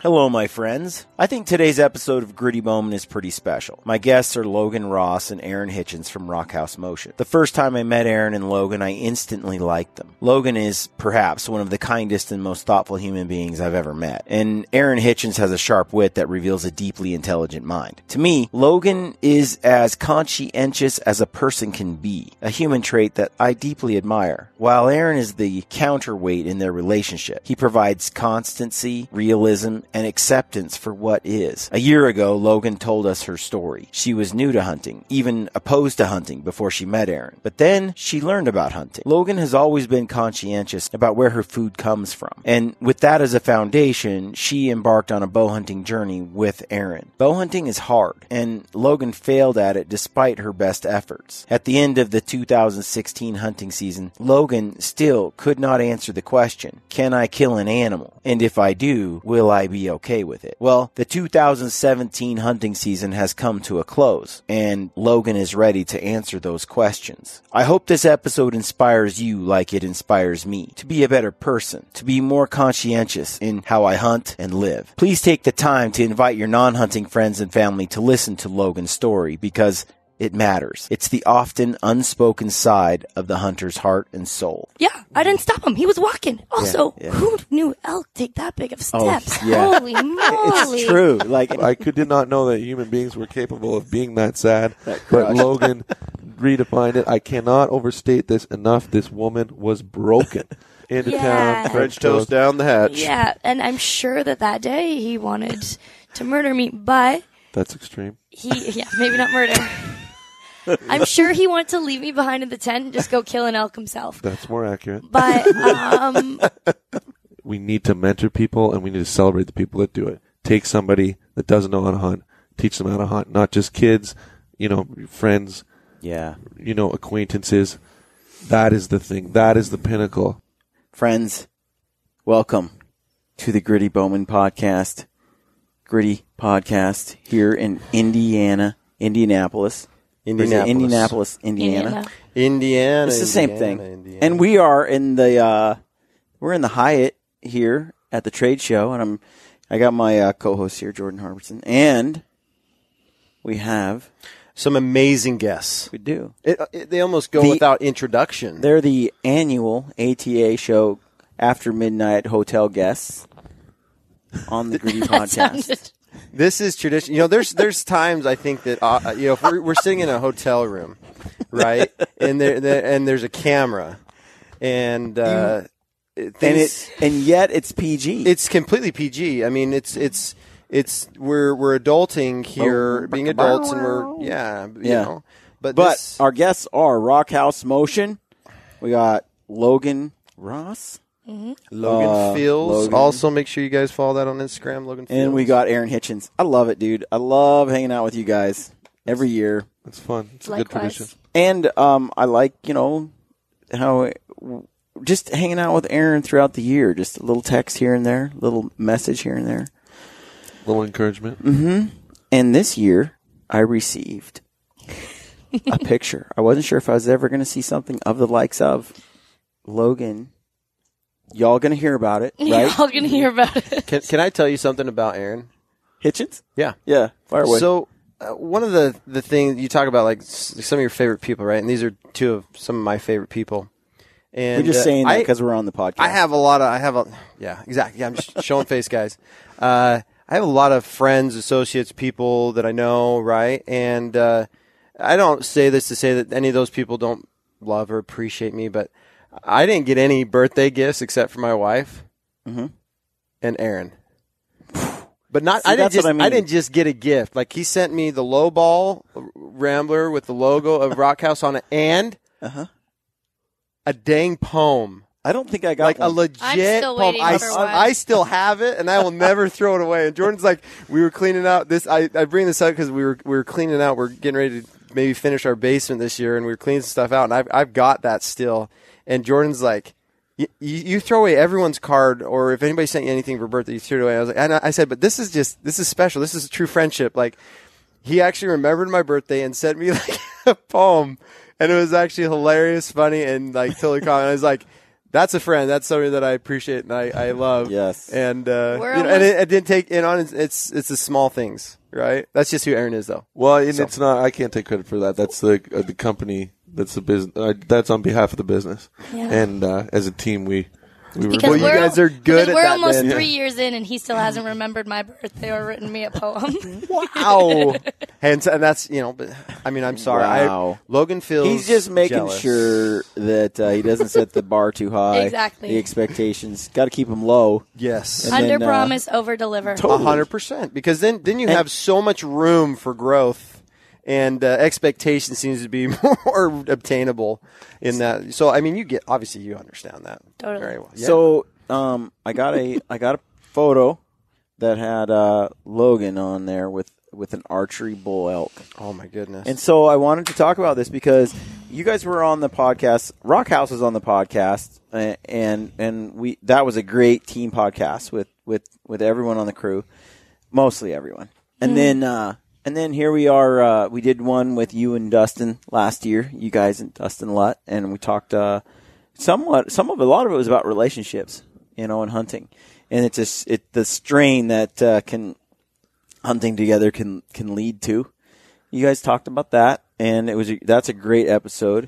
Hello, my friends. I think today's episode of Gritty Bowmen is pretty special. My guests are Logan Ross and Aaron Hitchins from Rockhouse Motion. The first time I met Aaron and Logan, I instantly liked them. Logan is perhaps one of the kindest and most thoughtful human beings I've ever met. And Aaron Hitchins has a sharp wit that reveals a deeply intelligent mind. To me, Logan is as conscientious as a person can be, a human trait that I deeply admire. While Aaron is the counterweight in their relationship, he provides constancy, realism, and acceptance for what is. A year ago, Logan told us her story. She was new to hunting, even opposed to hunting before she met Aaron. But then she learned about hunting. Logan has always been conscientious about where her food comes from. And with that as a foundation, she embarked on a bow hunting journey with Aaron. Bow hunting is hard, and Logan failed at it despite her best efforts. At the end of the 2016 hunting season, Logan still could not answer the question, can I kill an animal? And if I do, will I be okay with it? Well, the 2017 hunting season has come to a close, and Logan is ready to answer those questions. I hope this episode inspires you like it inspires me, to be a better person, to be more conscientious in how I hunt and live. Please take the time to invite your non-hunting friends and family to listen to Logan's story, because it matters. It's the often unspoken side of the hunter's heart and soul. Yeah, I didn't stop him. He was walking. Also, who knew elk take that big of steps? Oh, yeah. Holy moly. It's true. Like, I did not know that human beings were capable of being that sad, but Logan redefined it. I cannot overstate this enough. This woman was broken. Into town. French toast down the hatch. Yeah, and I'm sure that day he wanted to murder me, but... That's extreme. Maybe not murder. I'm sure he wanted to leave me behind in the tent and just go kill an elk himself. That's more accurate. But, we need to mentor people, and we need to celebrate the people that do it. Take somebody that doesn't know how to hunt, teach them how to hunt, not just kids, friends, acquaintances. That is the thing. That is the pinnacle. Friends, welcome to the Gritty Bowmen podcast. Gritty podcast here in Indianapolis, Indiana. Indiana. It's the same thing. Indiana. And we are in the we're in the Hyatt here at the trade show, and I got my co-host here, Jordan Harbison, and we have some amazing guests. We do. They almost go without introduction. They're the annual ATA show after midnight hotel guests on the Gritty podcast. This is tradition. There's times I think that if we're sitting in a hotel room, right, and there's a camera, and yet it's PG. It's completely PG. I mean, it's we're adulting here, being adults, and we're you know. But our guests are Rockhouse Motion. We got Logan Ross. Mm-hmm. Logan Fields. Logan. Also, make sure you guys follow that on Instagram, Logan Fields. And we got Aaron Hitchins. I love it, dude. I love hanging out with you guys every year. It's fun. It's a good tradition. And I like, how just hanging out with Aaron throughout the year. Just a little text here and there, little message here and there. A little encouragement. Mm-hmm. And this year, I received a picture. I wasn't sure if I was ever going to see something of the likes of Logan. Y'all going to hear about it, right? Y'all going to hear about it. Can I tell you something about Aaron Hitchins? Yeah. Yeah, fire away. So one of the things you talk about, like some of your favorite people, right? And these are two of some of my favorite people. And we're just saying that because we're on the podcast. Yeah, exactly. Yeah, I'm just showing face, guys. I have a lot of friends, associates, people that I know, right? And I don't say this to say that any of those people don't love or appreciate me, but I didn't get any birthday gifts except for my wife and Aaron. But not. I didn't just get a gift. Like, he sent me the low ball Rambler with the logo of Rockhouse on it and a dang poem. I don't think I got a legit poem. I still have it, and I will never throw it away. And Jordan's like, we were cleaning out this. I bring this up because we were cleaning out. We're getting ready to maybe finish our basement this year, and we were cleaning some stuff out. And I've got that still. And Jordan's like, you throw away everyone's card, or if anybody sent you anything for birthday, you threw it away. I was like, and I said, but this is special. This is a true friendship. Like, he actually remembered my birthday and sent me like a poem, and it was actually hilarious, funny, and like totally common. I was like, That's a friend. That's somebody that I appreciate and I love. Yes. And and it didn't take in on. It's the small things, right? That's just who Aaron is, though. Well, and it's not. I can't take credit for that. That's the company. That's the business. That's on behalf of the business. Yeah. And as a team, we because you guys are good at we're that, almost man. 3 years in, and he still hasn't remembered my birthday or written me a poem. Wow. and that's, but I mean, I'm sorry. Wow. Logan feels He's just making jealous. sure that he doesn't set the bar too high. Exactly. The expectations. Got to keep them low. Yes. And Under then, promise, over deliver. 100%. Because then you have so much room for growth. And expectation seems to be more obtainable in that. So I mean, you understand that Totally. very well. Yeah. So I got a photo that had Logan on there with an archery bull elk. Oh my goodness! And so I wanted to talk about this because you guys were on the podcast. Rockhouse was on the podcast, and we that was a great team podcast with everyone on the crew, mostly everyone. And then here we are. We did one with you and Dustin last year. You guys and Dustin Lutt, and we talked a lot of it was about relationships, and hunting, and it's just the strain that can hunting together can lead to. You guys talked about that, and that's a great episode.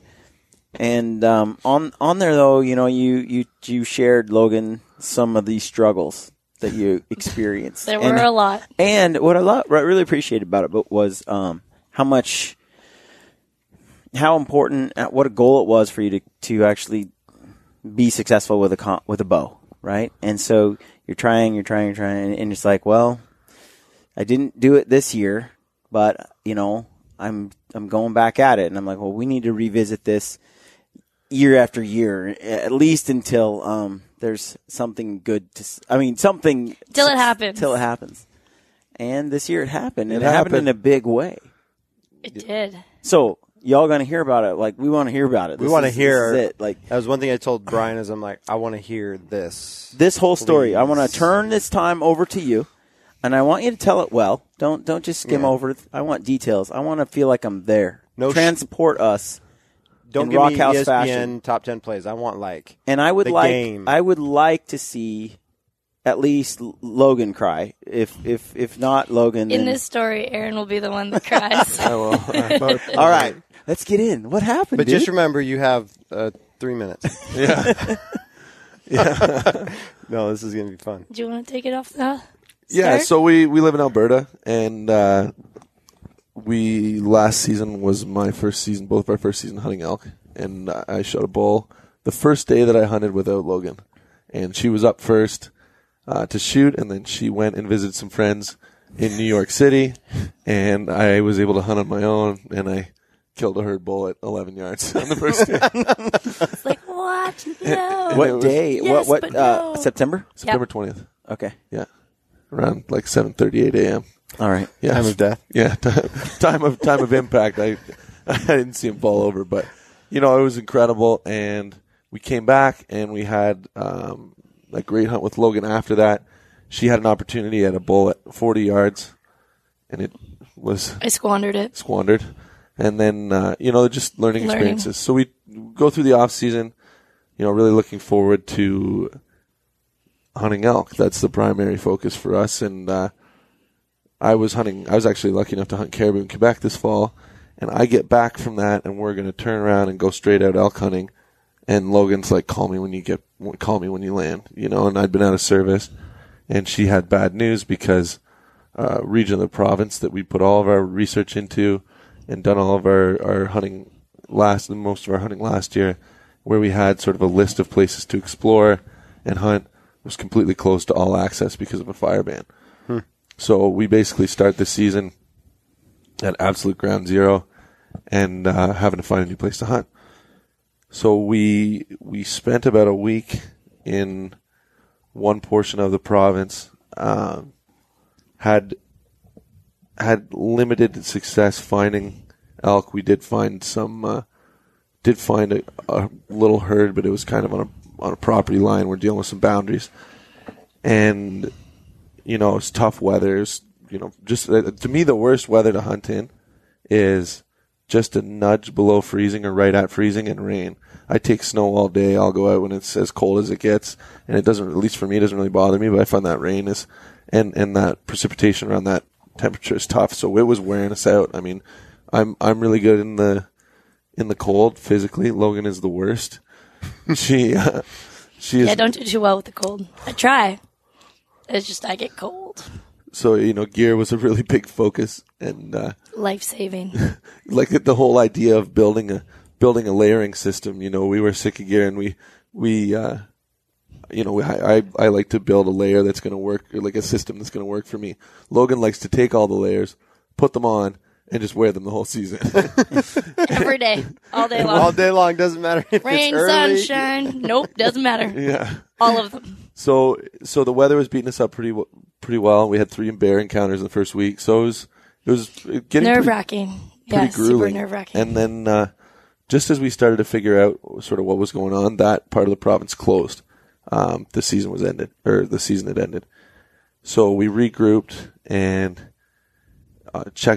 And on there though, you shared, Logan, some of these struggles that you experienced. There were a lot. And what I really appreciated about it was how important, what a goal it was for you to actually be successful with a bow, right? And so you're trying, and it's like, well, I didn't do it this year, but I'm going back at it, and I'm like, well, we need to revisit this year after year, at least until there's something good something till it happens. Till it happens. And this year it happened. And It it happened happened. in a big way. It did. So y'all gonna hear about it. Like, we want to hear about it. We want to hear this is it. Like, that was one thing I told Brian is I'm like, I want to hear this. This whole story. I want Please. to turn this time over to you, and I want you to tell it well. Don't just skim over it. I want details. I want to feel like I'm there. Transport us. Don't in give me Rockhouse ESPN fashion. top 10 plays. I want And I would the game. I would like to see at least Logan cry. If not Logan, In then this story, Aaron will be the one that cries. I will. all right, let's get in. What happened? But dude? just remember, you have 3 minutes. Yeah. No, this is going to be fun. Do you want to take it off the Yeah, start? so we live in Alberta, and last season was my first season, both of our first season hunting elk, and I shot a bull the first day that I hunted without Logan, and she was up first to shoot, and then she went and visited some friends in New York City, and I was able to hunt on my own, and I killed a herd bull at 11 yards on the first day. It's like, what? No. What day? Yes, what? but no. September? September 20th. Okay. Yeah. Around like 7:38 a.m. All right. Yeah. Time of death. Yeah, time of impact. I didn't see him fall over, but it was incredible. And we came back and we had a great hunt with Logan. After that, she had an opportunity at a bull at 40 yards, and it was I squandered it. squandered. And then just learning experiences. So we go through the off season, really looking forward to hunting elk. That's the primary focus for us. And I was actually lucky enough to hunt caribou in Quebec this fall, and I get back from that, and we're going to turn around and go straight out elk hunting. And Logan's like, call me when you land, and I'd been out of service, and she had bad news because region of the province that we put all of our research into and done all of our hunting most of our hunting last year, where we had sort of a list of places to explore and hunt, was completely closed to all access because of a fire ban. So we basically start the season at absolute ground zero and having to find a new place to hunt. So we spent about a week in one portion of the province, had limited success finding elk. We did find a little herd, but it was kind of on a property line. We're dealing with some boundaries, and it's tough weather. Just to me, the worst weather to hunt in is just a nudge below freezing or right at freezing and rain. I take snow all day. I'll go out when it's as cold as it gets, and it doesn't, at least for me, it doesn't really bother me, but I find that rain is, and that precipitation around that temperature is tough. So it was wearing us out. I mean, I'm really good in the cold physically. Logan is the worst. She is. Yeah, I don't do too well with the cold. I try. It's just I get cold. So, gear was a really big focus, and Life-saving. like the whole idea of building a layering system. We were sick of gear, and I like to build a layer that's going to work, or like a system that's going to work for me. Logan likes to take all the layers, put them on, and just wear them the whole season. Every day. All day long. All day long. Doesn't matter if Rain, it's early. sunshine. Nope, doesn't matter. Yeah. All of them. So the weather was beating us up pretty well. We had 3 bear encounters in the first week, so it was getting nerve-wracking. Yeah, grueling. super nerve-wracking. And then just as we started to figure out sort of what was going on, that part of the province closed. The season had ended. So we regrouped and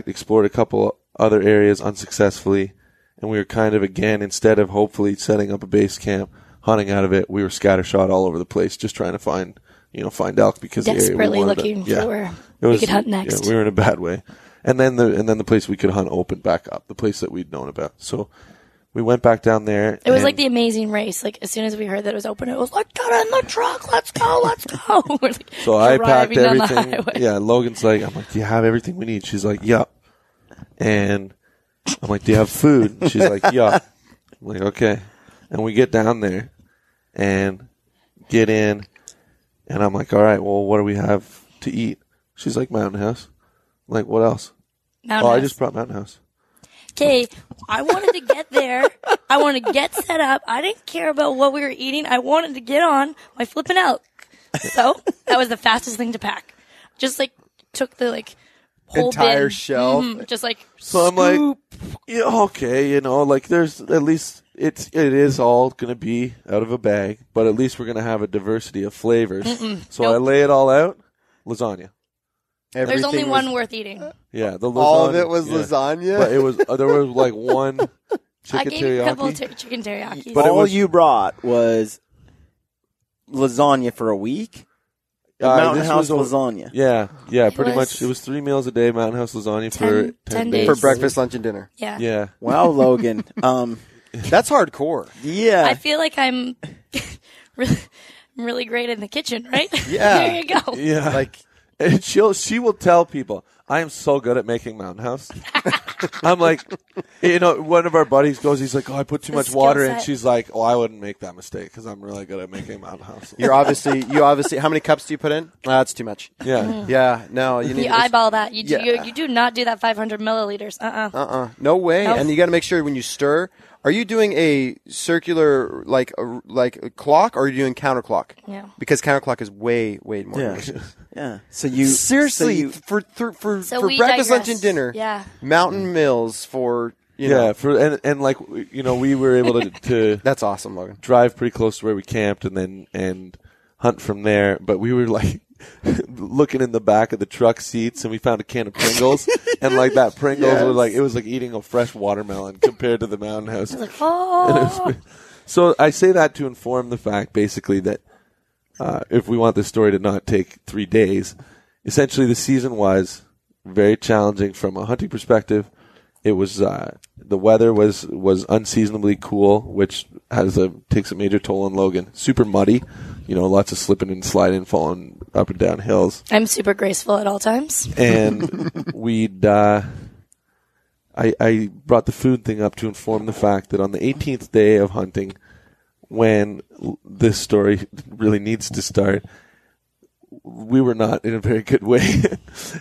explored a couple other areas unsuccessfully, and we were kind of, again, instead of hopefully setting up a base camp, hunting out of it, we were scattershot all over the place, just trying to find elk, because desperately looking for where we could hunt next. Yeah, we were in a bad way, and then the place we could hunt opened back up, the place that we'd known about. So we went back down there. It was like the Amazing Race. Like, as soon as we heard that it was open, it was like, get in the truck, let's go. We're like, so I packed down everything. Yeah, Logan's like, I'm like, do you have everything we need? She's like, yup. And I'm like, do you have food? She's like, yup. I'm like, okay. And we get down there and get in, and I'm like, all right, well, what do we have to eat? She's like, Mountain House. I'm like, what else? Mountain House. I just brought Mountain House. Okay, I wanted to get there. I wanted to get set up. I didn't care about what we were eating. I wanted to get on my flipping elk. So that was the fastest thing to pack. Just took the whole entire bin. shelf. Just So I'm like, yeah, okay, there's at least it is all going to be out of a bag, but at least we're going to have a diversity of flavors. So Nope. I lay it all out, lasagna. There's only one worth eating. Yeah, the lasagna. All of it was lasagna. But it was there was like one chicken I gave you a couple of teriyaki. chicken teriyakis. But all you brought was lasagna for a week? Mountain this House was lasagna. Yeah, pretty was much. It was 3 meals a day, Mountain House lasagna for 10 days. for breakfast, lunch, and dinner. Yeah. Yeah. Wow, Logan. That's hardcore. Yeah. I feel like I'm really great in the kitchen, right? Yeah. There you go. Yeah. And she will tell people, I am so good at making Mountain House. I'm like, one of our buddies goes, he's like, oh, I put too much water in. She's like, oh, I wouldn't make that mistake because I'm really good at making Mountain House. You obviously, how many cups do you put in? That's too much. Yeah. Yeah, no. You need You eyeball that. You Yeah. do not do that 500 milliliters. No way. Nope. And you got to make sure when you stir. Are you doing a circular like a clock, or are you doing counterclock? Yeah. Because counterclock is way more. delicious. Yeah. So you Seriously, for we breakfast, lunch, digress. and dinner. Yeah. Mountain Mills for you know. we were able to That's awesome, Logan. drive pretty close to where we camped and hunt from there. But we were like looking in the back of the truck seats, and we found a can of Pringles, and that Pringles was like eating a fresh watermelon compared to the Mountain House. Like, oh. So I say that to inform the fact, basically, that if we want this story to not take 3 days, essentially the season was very challenging from a hunting perspective. It was the weather was unseasonably cool, which takes a major toll on Logan. Super muddy, lots of slipping and sliding, falling up and down hills. I'm super graceful at all times. And I brought the food thing up to inform the fact that on the 18th day of hunting, when this story really needs to start, we were not in a very good way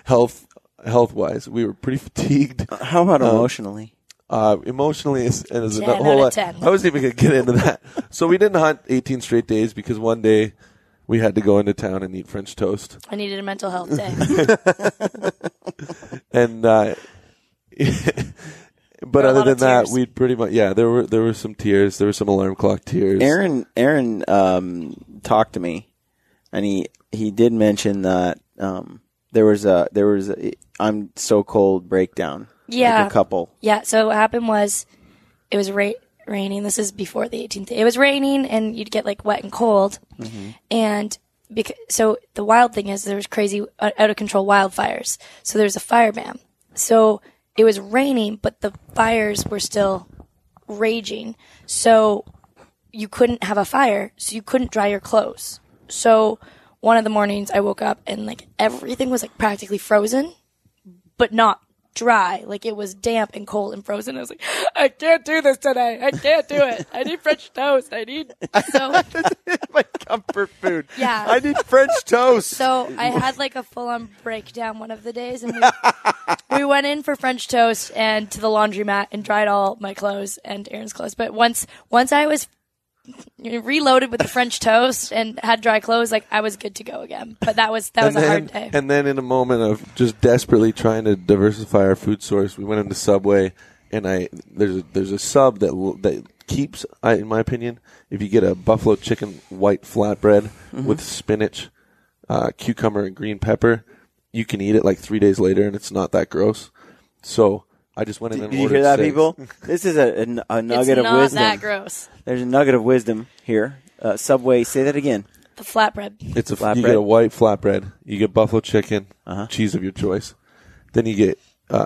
health-wise. We were pretty fatigued. How about emotionally? Emotionally is a 10 whole out lot. of 10. I wasn't even going to get into that. So we didn't hunt 18 straight days because one day we had to go into town and eat French toast. I needed a mental health day. And but other than that, we'd pretty much there were some tears. There were some alarm clock tears. Aaron talked to me, and he did mention that there was a I'm so cold breakdown Yeah. Like a couple. Yeah. So what happened was it was raining. This is before the 18th day. It was raining and you'd get like wet and cold. Mm-hmm. And so the wild thing is there's crazy out of control wildfires. So there's a fire ban. So it was raining, but the fires were still raging. So you couldn't have a fire. So you couldn't dry your clothes. So one of the mornings I woke up and like everything was like practically frozen, but not dry. Like it was damp and cold and frozen. I was like, I can't do this today. I can't do it. I need French toast. So my comfort food. Yeah. I need French toast. So I had like a full-on breakdown one of the days, and we went in for French toast and to the laundromat and dried all my clothes and Aaron's clothes. But once I was reloaded with the French toast and had dry clothes, like I was good to go again. But that was a hard day. And then in a moment of just desperately trying to diversify our food source, we went into Subway, and there's a sub that keeps, in my opinion, if you get a buffalo chicken white flatbread with spinach, cucumber, and green pepper, you can eat it like 3 days later, and it's not that gross. So I just went in and Did you ordered hear that, 6. people? This is a nugget of it's wisdom. not that gross. There's a nugget of wisdom here. Subway, say that again. The flatbread. It's Flatbread? You get a white flatbread. You get buffalo chicken, cheese of your choice. Then you get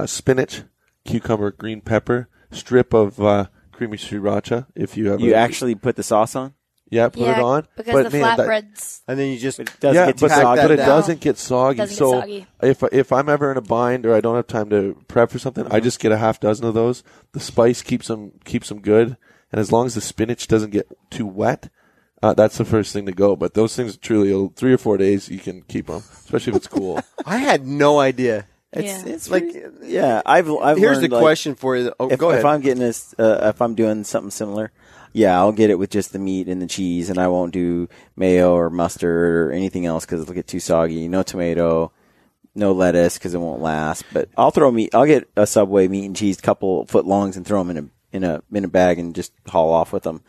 spinach, cucumber, green pepper, strip of creamy sriracha. If you have, You actually put the sauce on? put it on. Because the flatbreads. And then you just It doesn't get too soggy. but it down. doesn't get soggy. Doesn't get so soggy. if I'm ever in a bind or I don't have time to prep for something, I just get a half dozen of those. The spice keeps them good, and as long as the spinach doesn't get too wet, that's the first thing to go. But those things truly, 3 or 4 days, you can keep them, especially if it's cool. I had no idea. It's Like, I've here's learned, the question for you. Oh, if, go ahead. If I'm getting this, if I'm doing something similar, yeah, I'll get it with just the meat and the cheese, and I won't do mayo or mustard or anything else because it'll get too soggy. No tomato, no lettuce because it won't last. But I'll throw meat. I'll get a Subway meat and cheese, couple foot longs, and throw them in a bag and just haul off with them.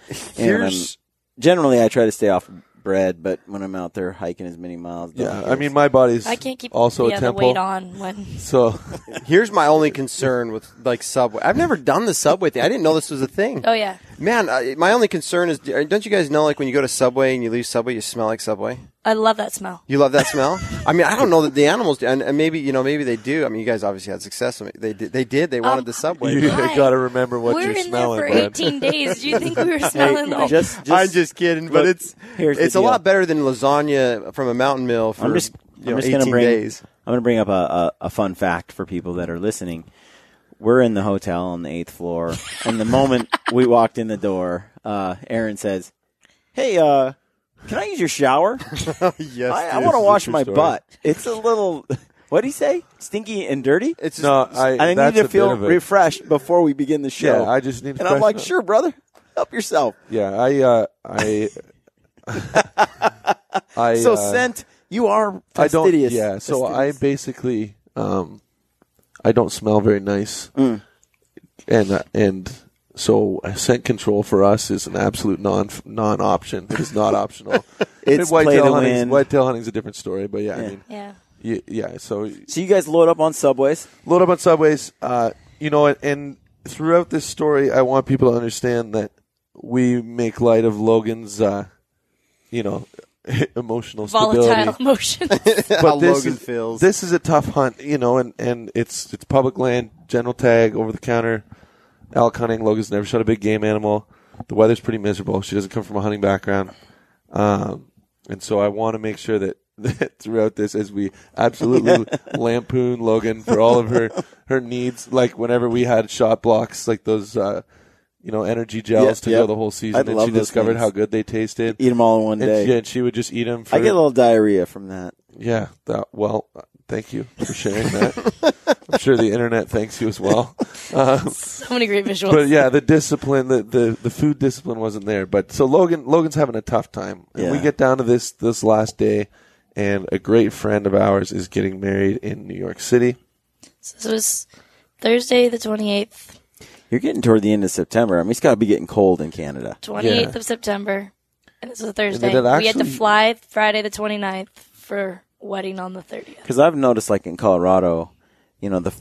Generally, I try to stay off bread, but when I'm out there hiking as many miles, I mean, my body's I can't keep also a the temple. weight on when. So Here's my only concern with like Subway. I've never done the Subway thing. I didn't know this was a thing. Oh yeah. Man, my only concern is, don't you guys know, like when you go to Subway and you leave Subway, you smell like Subway? I love that smell. You love that smell? I mean, I don't know that the animals do, and maybe they do. I mean, you guys obviously had success. They did. They wanted the Subway. you Why? got to remember what We're you're in smelling, there for man. 18 days. Do you think we were smelling like? I'm just kidding, but Look, here's the it's a deal. lot better than lasagna from a mountain mill for I'm just 18 gonna bring, days. I'm going to bring up a fun fact for people that are listening. We're in the hotel on the 8th floor, and the moment we walked in the door, Aaron says, "Hey, can I use your shower? Yes, I want to wash true my story. butt. It's a little, what did he say? Stinky and dirty? It's No, I that's need to a feel bit of it. refreshed before we begin the show. Yeah, I just need to And I'm like, freshen up. sure, brother. Help yourself. Yeah, I So, Scent, you are I don't. fastidious. Yeah, so I Fastidious. basically, I don't smell very nice, and so scent control for us is an absolute non-option. It is not optional. It's whitetail play to hunting. win. Whitetail hunting is a different story, but yeah, Yeah. I mean, Yeah. yeah. So So you guys load up on Subways. load up on Subways. And throughout this story, I want people to understand that we make light of Logan's, emotional stability. Volatile emotions. how this Logan is, feels. This is a tough hunt, and it's public land, general tag, over the counter, elk hunting. Logan's never shot a big game animal. The weather's pretty miserable. She doesn't come from a hunting background, and so I want to make sure that throughout this, as we absolutely lampoon Logan for all of her needs, like whenever we had shot blocks, like those. Energy gels to go the whole season, I'd and love she those discovered things. how good they tasted. Eat them all in one day. And she would just eat them. I get a little diarrhea from that. Yeah. Thank you for sharing that. I'm sure the internet thanks you as well. So many great visuals. But yeah, the discipline, the food discipline wasn't there. But so Logan's having a tough time. And we Yeah. get down to this last day, and a great friend of ours is getting married in New York City. So this was Thursday the 28th. You're getting toward the end of September. I mean, it's got to be getting cold in Canada. 28th Yeah. of September. And this was a Thursday. did it We had to actually- fly Friday the 29th for wedding on the 30th. Because I've noticed, like in Colorado, the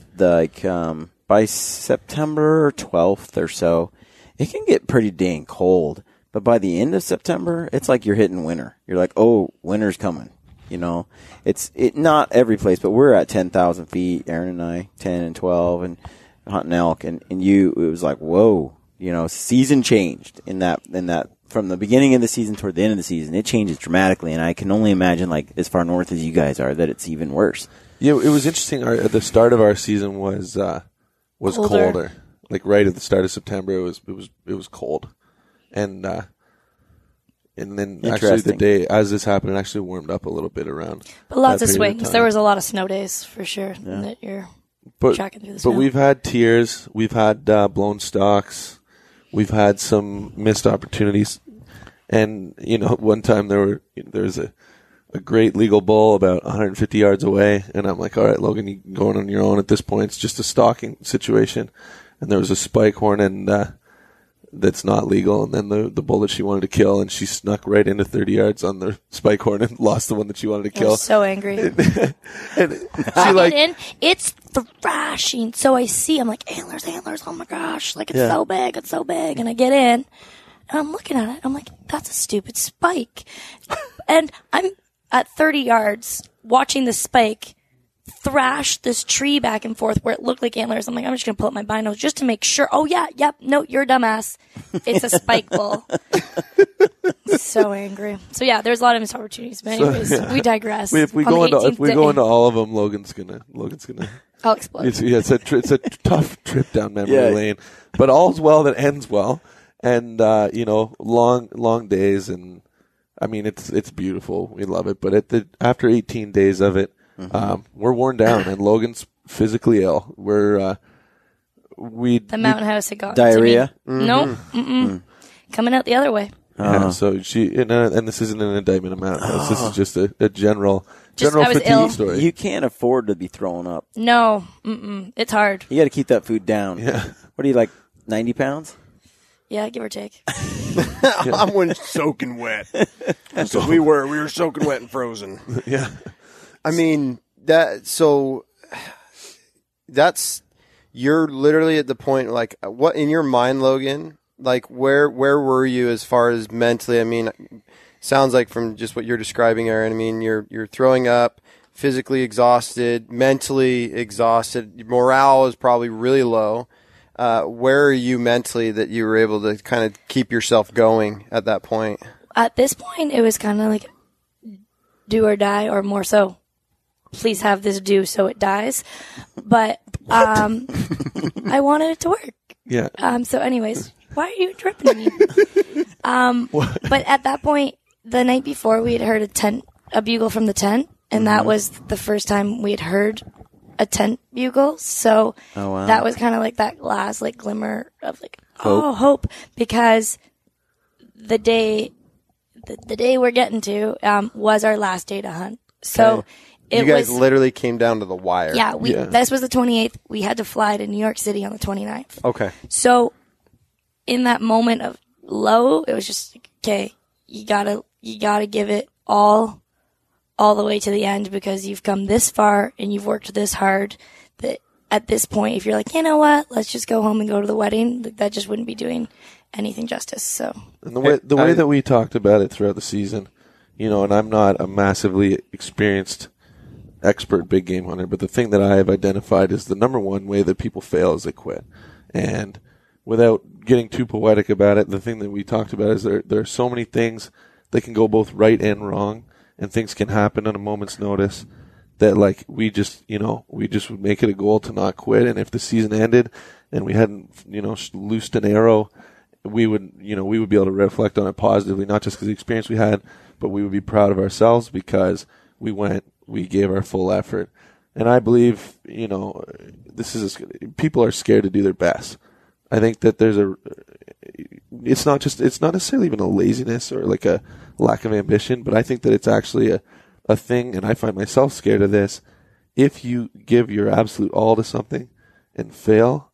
by September 12th or so, it can get pretty dang cold. But by the end of September, it's like you're hitting winter. You're like, oh, winter's coming. You know, it's not every place, but we're at 10,000 feet, Aaron and I, 10 and 12, and hunting elk, and it was like, whoa, you know, season changed in that from the beginning of the season toward the end of the season. It changes dramatically, and I can only imagine, like, as far north as you guys are, that it's even worse. Yeah, it was interesting. At the start of our season was colder. Like right at the start of September, it was cold, and then actually the day as this happened, it actually warmed up a little bit around. But lots of swings. There was a lot of snow days for sure that you're tracking through the snow. But we've had tears, we've had blown stalks, we've had some missed opportunities, and you know, one time there was a great legal bull about 150 yards away, and I'm like, all right, Logan, you're going on your own at this point. It's just a stalking situation, and there was a spike horn and. That's not legal, and then the bull that she wanted to kill, and she snuck right into 30 yards on the spike horn and lost the one that she wanted to kill. I was so angry. and she it's thrashing. So I see, I'm like, antlers, oh my gosh, like it's so big. And I get in, and I'm looking at it, I'm like, that's a stupid spike. And I'm at 30 yards watching the spike thrash this tree back and forth where it looked like antlers. I'm like, I'm just going to pull up my binos just to make sure. Oh, yeah, yep, no, you're a dumbass. It's a spike bull. So angry. So, yeah, there's a lot of missed opportunities. But anyways, we digress. If we go into all of them, Logan's gonna. I'll explode. It's a tough trip down memory lane. But all's well that ends well. And, long days. And, I mean, it's beautiful. We love it. But after 18 days of it, we're worn down, and Logan's physically ill. The mountain house had got diarrhea. No, coming out the other way. Yeah, so she and this isn't an indictment of mountain house. This is just a general fatigue story. You can't afford to be throwing up. No, it's hard. You got to keep that food down. Yeah. What are you, like 90 pounds? Yeah, give or take. I went soaking wet. So we were soaking wet and frozen. Yeah. I mean, you're literally at the point, like, what in your mind, Logan, like, where were you as far as mentally? I mean, sounds like from just what you're describing, Aaron, I mean, you're throwing up, physically exhausted, mentally exhausted, your morale is probably really low. Where are you mentally that you were able to kind of keep yourself going at that point? At this point, it was kind of like do or die, or more so, please have this do so it dies. But I wanted it to work. Yeah. So anyways, why are you interrupting me? But at that point, the night before, we had heard a bugle from the tent, and that was the first time we had heard a tent bugle. So that was kind of like that last like glimmer of like hope, because the day we're getting to was our last day to hunt. So you guys literally came down to the wire. Yeah, this was the 28th. We had to fly to New York City on the 29th. Okay. So in that moment of low, it was just like, okay, you gotta give it all the way to the end, because you've come this far and you've worked this hard that at this point, if you're like, you know what, let's just go home and go to the wedding, that just wouldn't be doing anything justice. So, and the way that we talked about it throughout the season, and I'm not a massively experienced expert big game hunter, but the thing that I have identified is the number one way that people fail is they quit. And without getting too poetic about it, the thing that we talked about is there are so many things that can go both right and wrong, and things can happen on a moment's notice, that like we just would make it a goal to not quit. And if the season ended and we hadn't loosed an arrow, we would be able to reflect on it positively, not just because of the experience we had, but we would be proud of ourselves because we gave our full effort. And I believe, people are scared to do their best. I think that it's not necessarily even a laziness or like a lack of ambition, but I think that it's actually a thing, and I find myself scared of this. If you give your absolute all to something and fail,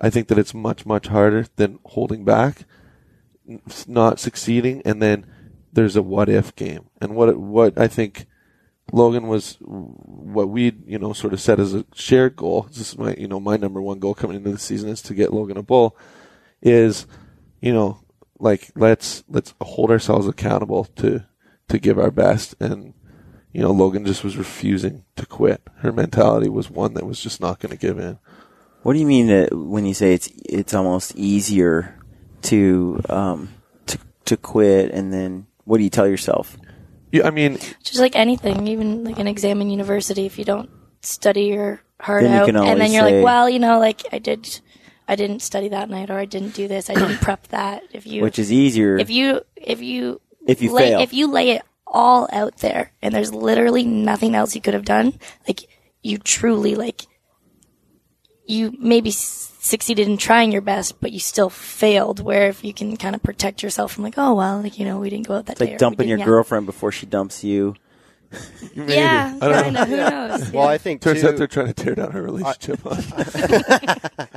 I think that it's much, much harder than holding back, not succeeding, and then there's a what if game. And what I think Logan was what we, sort of set as a shared goal. This is my, my number one goal coming into the season is to get Logan a bull. Is, let's hold ourselves accountable to give our best. And Logan just was refusing to quit. Her mentality was one that was just not going to give in. What do you mean that when you say it's almost easier to quit, and then what do you tell yourself? Yeah, I mean, just like anything, even like an exam in university, if you don't study your heart Then you out, can and always then you're say- like, well, I didn't study that night, or I didn't do this, I didn't prep that. Which is easier if you fail. if you lay it all out there, and there's literally nothing else you could have done, like you truly you maybe succeeded in trying your best, but you still failed. Where if you can kind of protect yourself from we didn't go out that It's day. like dumping your girlfriend before she dumps you. Yeah, kind of. Who knows? Well, I think turns too, out they're trying to tear down her relationship.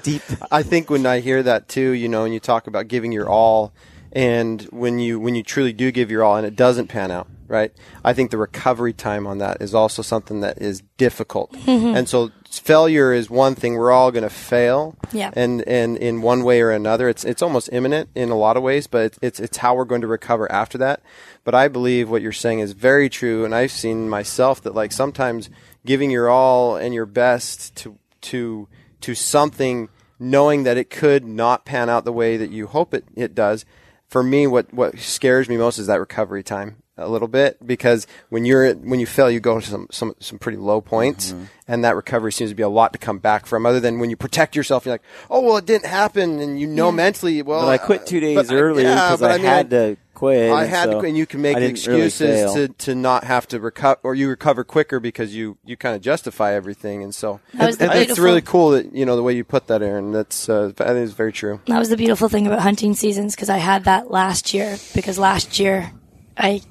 Deep. I think when I hear that too, and you talk about giving your all, and when you truly do give your all and it doesn't pan out, right? I think the recovery time on that is also something that is difficult. Mm-hmm. And so failure is one thing. We're all going to fail. Yeah. And in one way or another, it's almost imminent in a lot of ways, but it's how we're going to recover after that. But I believe what you're saying is very true. And I've seen myself that sometimes giving your all and your best to something, knowing that it could not pan out the way that you hope it does. For me, what scares me most is that recovery time a little bit, because when you fail, you go to some pretty low points, and that recovery seems to be a lot to come back from. Other than when you protect yourself, you're like, oh well, it didn't happen, and mentally, well, But I quit 2 days early because I had to quit. I had to quit, and you can make I the didn't really excuses fail. to not have to recover, or you recover quicker because you kind of justify everything, and so That was the I think it's beautiful- really cool that the way you put that, Aaron. That's I think it's very true. That was the beautiful thing about hunting seasons, because I had that last year. Because last year, I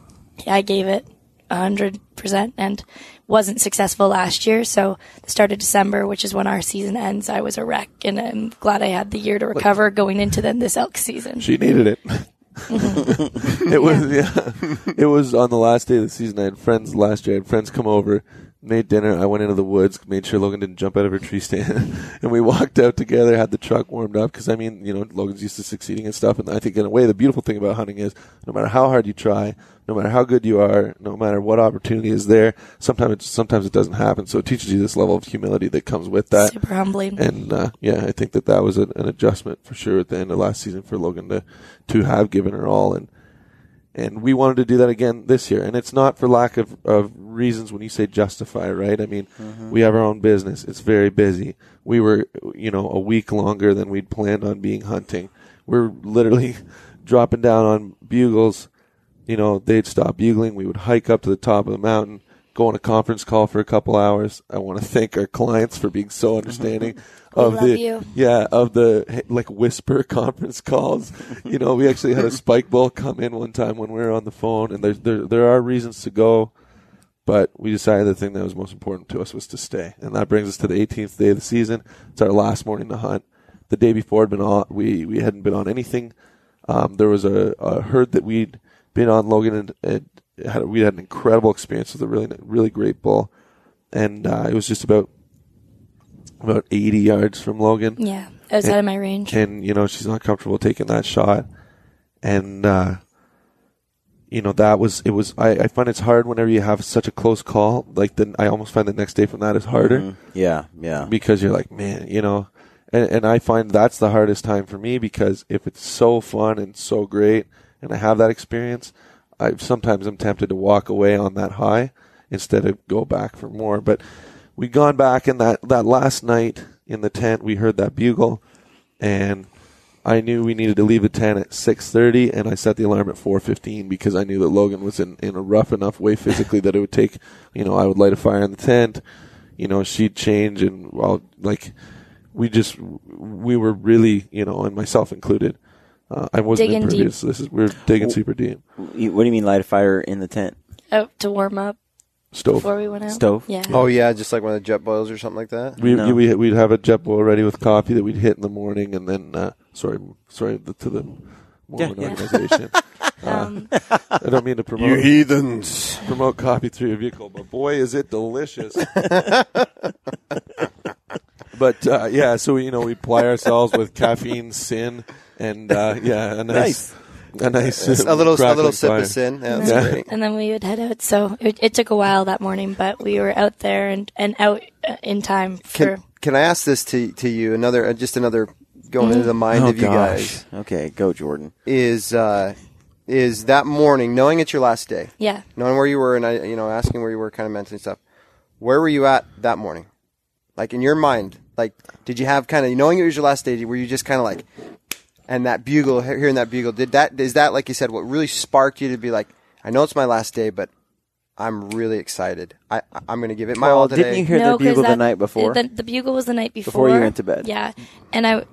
gave it 100% and wasn't successful last year. So the start of December, which is when our season ends, I was a wreck, and I'm glad I had the year to recover going into then this elk season. She needed it. It was on the last day of the season. I had friends last year. I had friends come over, made dinner. I went into the woods, made sure Logan didn't jump out of her tree stand, and we walked out together, had the truck warmed up, because Logan's used to succeeding and stuff. And I think in a way, the beautiful thing about hunting is no matter how hard you try, no matter how good you are, no matter what opportunity is there, sometimes it doesn't happen. So it teaches you this level of humility that comes with that. Super humbling. And I think that was an adjustment for sure at the end of last season for Logan to have given her all, and we wanted to do that again this year. And it's not for lack of reasons when you say justify, right? I mean, we have our own business. It's very busy. We were, a week longer than we'd planned on being hunting. We're literally dropping down on bugles. They'd stop bugling. We would hike up to the top of the mountain, go on a conference call for a couple hours. I want to thank our clients for being so understanding of the whisper conference calls. We actually had a spike bull come in one time when we were on the phone, and there are reasons to go, but we decided the thing that was most important to us was to stay. And that brings us to the 18th day of the season. It's our last morning to hunt. The day before we hadn't been on anything. There was a herd that we'd been on. Logan and we had an incredible experience with a really, really great bull, and it was just about 80 yards from Logan. Yeah, I was out of my range. And she's not comfortable taking that shot, and that was it. Was I find it's hard whenever you have such a close call. I almost find the next day from that is harder. Mm-hmm. Yeah. Because you're like, man, and I find that's the hardest time for me, because if it's so fun and so great, and I have that experience, sometimes I'm tempted to walk away on that high instead of go back for more. But we'd gone back, and that last night in the tent, we heard that bugle, and I knew we needed to leave the tent at 6:30, and I set the alarm at 4:15 because I knew that Logan was in a rough enough way physically that it would take, I would light a fire in the tent, she'd change, and we were really, and myself included, I wasn't Digging impervious. deep. We're digging super deep. What do you mean light a fire in the tent? Out to warm up Stove. before we went out. Stove? Yeah. Oh yeah, just like one of the jet boils or something like that. We'd have a jet boil ready with coffee that we'd hit in the morning, and then sorry to the Mormon organization. I don't mean to promote You heathens. promote coffee through your vehicle, but boy, is it delicious. But so we ply ourselves with caffeine, sin, and a nice A little sip fire. of sin. Yeah, that's great. And then we would head out. So it took a while that morning, but we were out there and out in time for. Can I ask this to you? Another going into the mind of you guys. Okay, go Jordan. Is that morning, knowing it's your last day, Yeah. knowing where you were, and asking where you were, kind of mentally stuff. Where were you at that morning? Like in your mind, like did you have kind of knowing it was your last day? Were you just kind of like, and that bugle, hearing that bugle, is that like you said, what really sparked you to be like, I know it's my last day, but I'm really excited. I'm going to give it my all today. Didn't you hear the bugle the night before? The bugle was the night before. Before you went to bed. Yeah, and I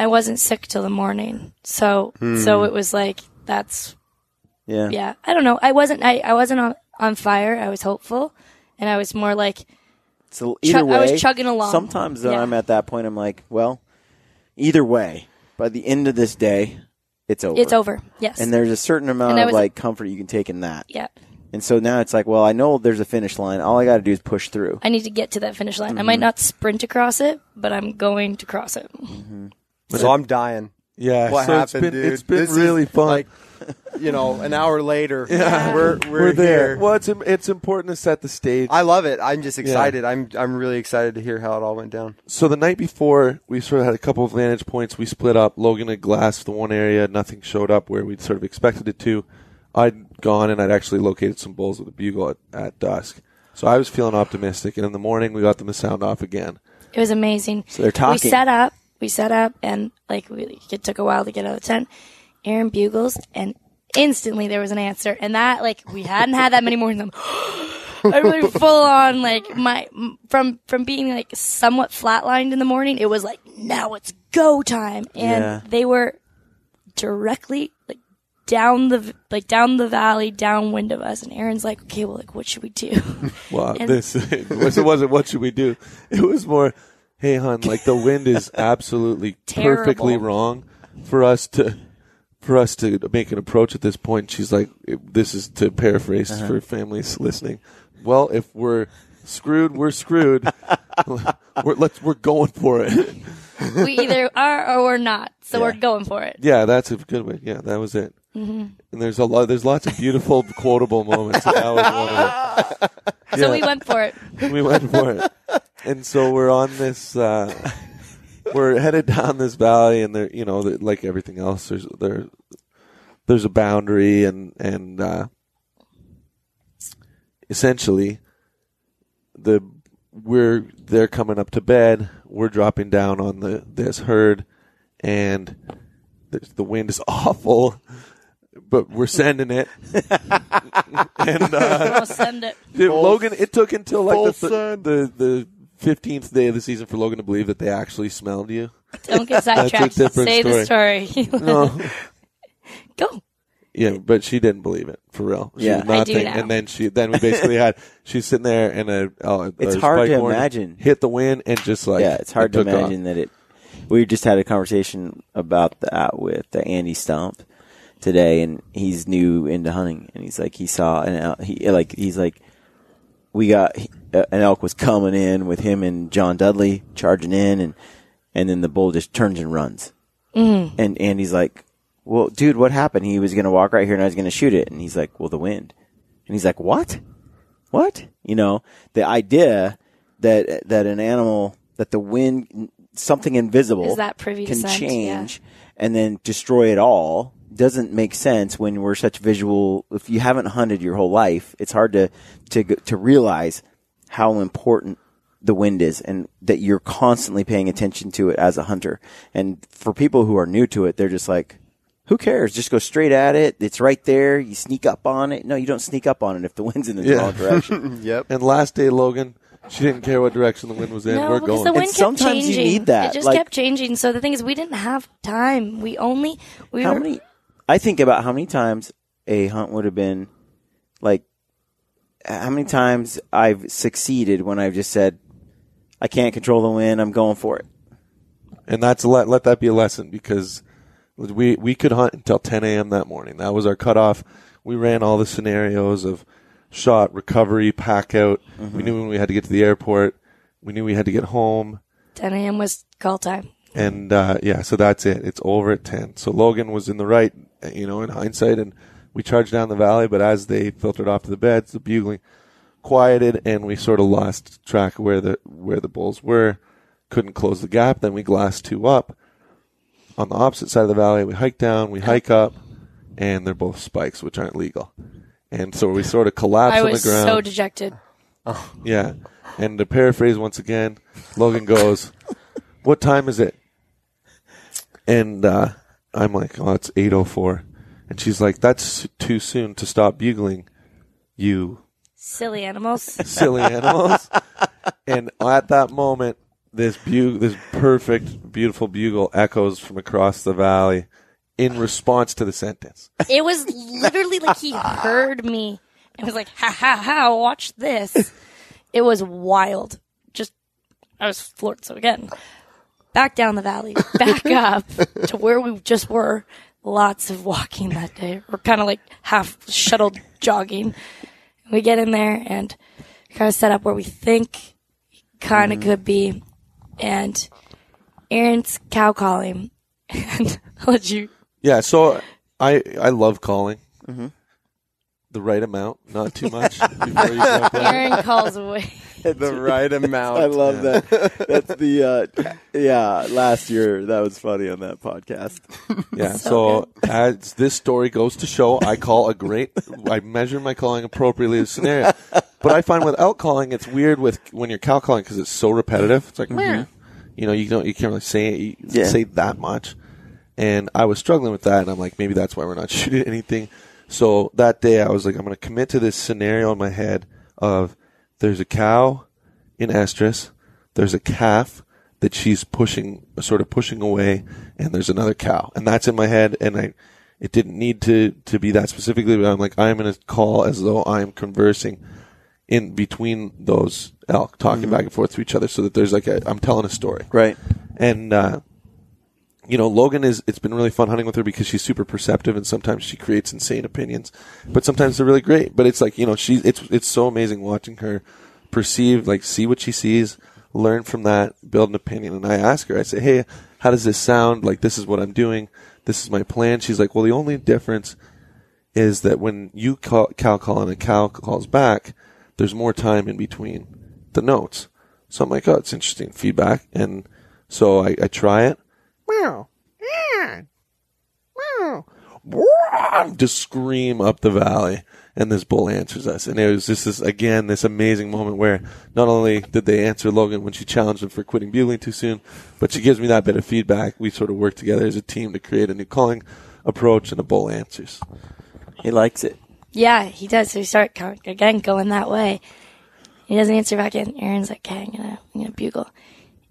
wasn't sick till the morning, so it was like that's. Yeah. I don't know. I wasn't on fire. I was hopeful, and I was more like. So either way, I was chugging along. Sometimes I'm at that point. I'm like, well, either way, by the end of this day, it's over. It's over. Yes. And there's a certain amount of like comfort you can take in that. Yeah. And so now it's like, well, I know there's a finish line. All I got to do is push through. I need to get to that finish line. I might not sprint across it, but I'm going to cross it. Mm-hmm. So I'm dying. Yeah. What happened, dude? It's been really fun. Like, an hour later, Yeah. we're there. here. Well, it's important to set the stage. I love it. I'm just excited. I'm really excited to hear how it all went down. So the night before, we sort of had a couple of vantage points. We split up. Logan had glassed the one area. Nothing showed up where we'd sort of expected it to. I'd gone and I'd actually located some bulls with a bugle at dusk. So I was feeling optimistic. And in the morning, we got them to sound off again. It was amazing. So they're talking. We set up, and it took a while to get out of the tent. Aaron bugles, and instantly there was an answer. And that, we hadn't had that many mornings. I really full on, from being, somewhat flatlined in the morning, it was like, now it's go time. And they were directly, down the valley, downwind of us. And Aaron's like, okay, well, what should we do? Well, it wasn't what should we do. It was more, hey, hon, the wind is absolutely perfectly wrong for us to make an approach at this point. She's like, this is to paraphrase for families listening. Well, if we're screwed, we're screwed. We're going for it. We either are or we're not. So we're going for it. Yeah, that's a good way. Yeah, that was it. Mm-hmm. And there's lots of beautiful quotable moments. And that was one of them. So we went for it. We went for it. And so we're on this, we're headed down this valley, and there, like everything else, there's a boundary, and essentially, they're coming up to bed. We're dropping down on this herd, and the wind is awful, but we're sending it. And I'll send it. Dude, Logan, it took until the 15th day of the season for Logan to believe that they actually smelled you. Don't get sidetracked. Say the story. No. Go. Yeah, but she didn't believe it for real. She was I do now. And then we basically she's sitting there, and it's hard to imagine hit the wind and just it's hard to imagine that we just had a conversation about that with Andy Stump today, and he's new into hunting, and he's like, he saw an elk, he's like, we got an elk was coming in with him and John Dudley charging in, and then the bull just turns and runs. Mm-hmm. And Andy's like, well, dude, what happened? He was going to walk right here and I was going to shoot it. And he's like, well, the wind. And he's like, what? The idea that an animal, that the wind, something invisible is that privy to can scent, change and then destroy it all doesn't make sense when we're such visual. If you haven't hunted your whole life, it's hard to realize how important the wind is, and that you're constantly paying attention to it as a hunter. And for people who are new to it, they're just like, who cares? Just go straight at it. It's right there. You sneak up on it. No, you don't sneak up on it if the wind's in the wrong direction. Yep. And last day, Logan, she didn't care what direction the wind was in. No, we're because going. the wind And kept sometimes changing. you need that. It just kept changing. So the thing is, we didn't have time. I think about how many times a hunt would have been, how many times I've succeeded when I've just said, I can't control the wind, I'm going for it. And that's let that be a lesson, because We could hunt until 10 a.m. that morning. That was our cutoff. We ran all the scenarios of shot, recovery, pack out. We knew when we had to get to the airport. We knew we had to get home. 10 a.m. was call time. And, so that's it. It's over at 10. So Logan was in the right, in hindsight, and we charged down the valley, but as they filtered off to the beds, the bugling quieted, and we sort of lost track of where the bulls were. Couldn't close the gap. Then we glassed 2 up. On the opposite side of the valley, we hike down, we hike up, and they're both spikes, which aren't legal. And so we sort of collapsed on the ground. I was so dejected. Yeah. And to paraphrase once again, Logan goes, "What time is it?" And I'm like, "Oh, it's 8:04." And she's like, "That's too soon to stop bugling, you silly animals." Silly animals. And at that moment, this perfect, beautiful bugle echoes from across the valley in response to the sentence. It was literally like he heard me and was like, "Ha ha ha! Watch this." It was wild. I was floored. So again, back down the valley, back up to where we just were. Lots of walking that day. We're kind of like half shuttled jogging. We get in there and kind of set up where we think kind of could be. And Aaron's cow calling. And I'll let you. Yeah, so I love calling. The right amount, not too much. Before you jump in. Aaron calls away. The right amount. I love that. That's the, last year, that was funny on that podcast. Yeah, so as this story goes to show, I measure my calling appropriately to the scenario. But I find with elk calling, it's weird when you're cow calling because it's so repetitive. It's like, you can't really say that much. And I was struggling with that, and I'm like, maybe that's why we're not shooting anything. So that day I was like, I'm going to commit to this scenario in my head of there's a cow in estrus, there's a calf that she's sort of pushing away, and there's another cow. And that's in my head, and it didn't need to be that specifically, but I'm like, I'm going to call as though I'm conversing in between those elk, talking back and forth to each other so that there's I'm telling a story. Right. And, Logan it's been really fun hunting with her because she's super perceptive and sometimes she creates insane opinions, but sometimes they're really great. But it's like, it's so amazing watching her perceive, see what she sees, learn from that, build an opinion. And I ask her, I say, "Hey, how does this sound? This is what I'm doing. This is my plan." She's like, "Well, the only difference is that when you cow call and a cow calls back, there's more time in between the notes." So I'm like, "Oh, it's interesting feedback." And so I try it. Meow. Meow. Just scream up the valley, and this bull answers us. And it was just this amazing moment where not only did they answer Logan when she challenged him for quitting bugling too soon, but she gives me that bit of feedback. We sort of work together as a team to create a new calling approach, and the bull answers. He likes it. Yeah, he does. So we start going that way. He doesn't answer back in. Aaron's like, "Okay, I'm gonna bugle."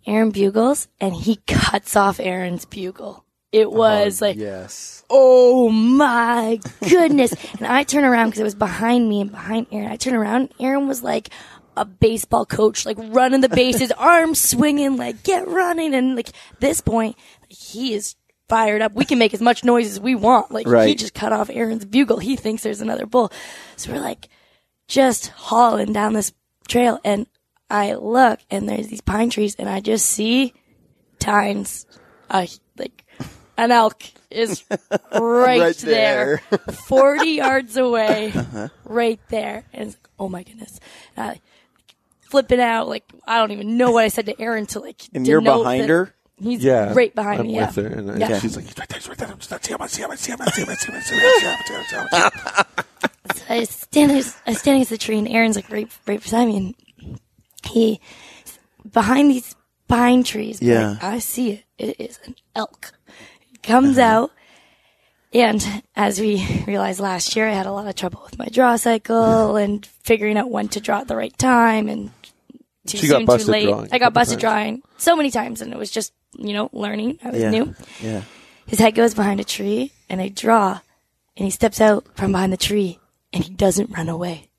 Aaron bugles, and he cuts off Aaron's bugle. It was yes. Oh my goodness. And I turn around because it was behind me and behind Aaron. I turn around, and Aaron was like a baseball coach, running the bases, arms swinging, get running. And this point, he is fired up. We can make as much noise as we want. Right. He just cut off Aaron's bugle. He thinks there's another bull. So we're just hauling down this trail, and I look, and there's these pine trees, and I just see tines. An elk is right there. 40 yards away, right there. And it's oh my goodness. Flipping out, I don't even know what I said to Aaron to And you're behind her? He's right behind I'm me. with her, and she's like, "He's right there, he's right there. I see him. So I stand against the tree, and Aaron's right beside me, and he behind these pine trees. Yeah. I see it. It is an elk. He comes out, and as we realized last year, I had a lot of trouble with my draw cycle and figuring out when to draw at the right time, and too soon, too late. I got busted drawing so many times, and it was just learning. I was new. Yeah. His head goes behind a tree, and I draw, and he steps out from behind the tree, and he doesn't run away.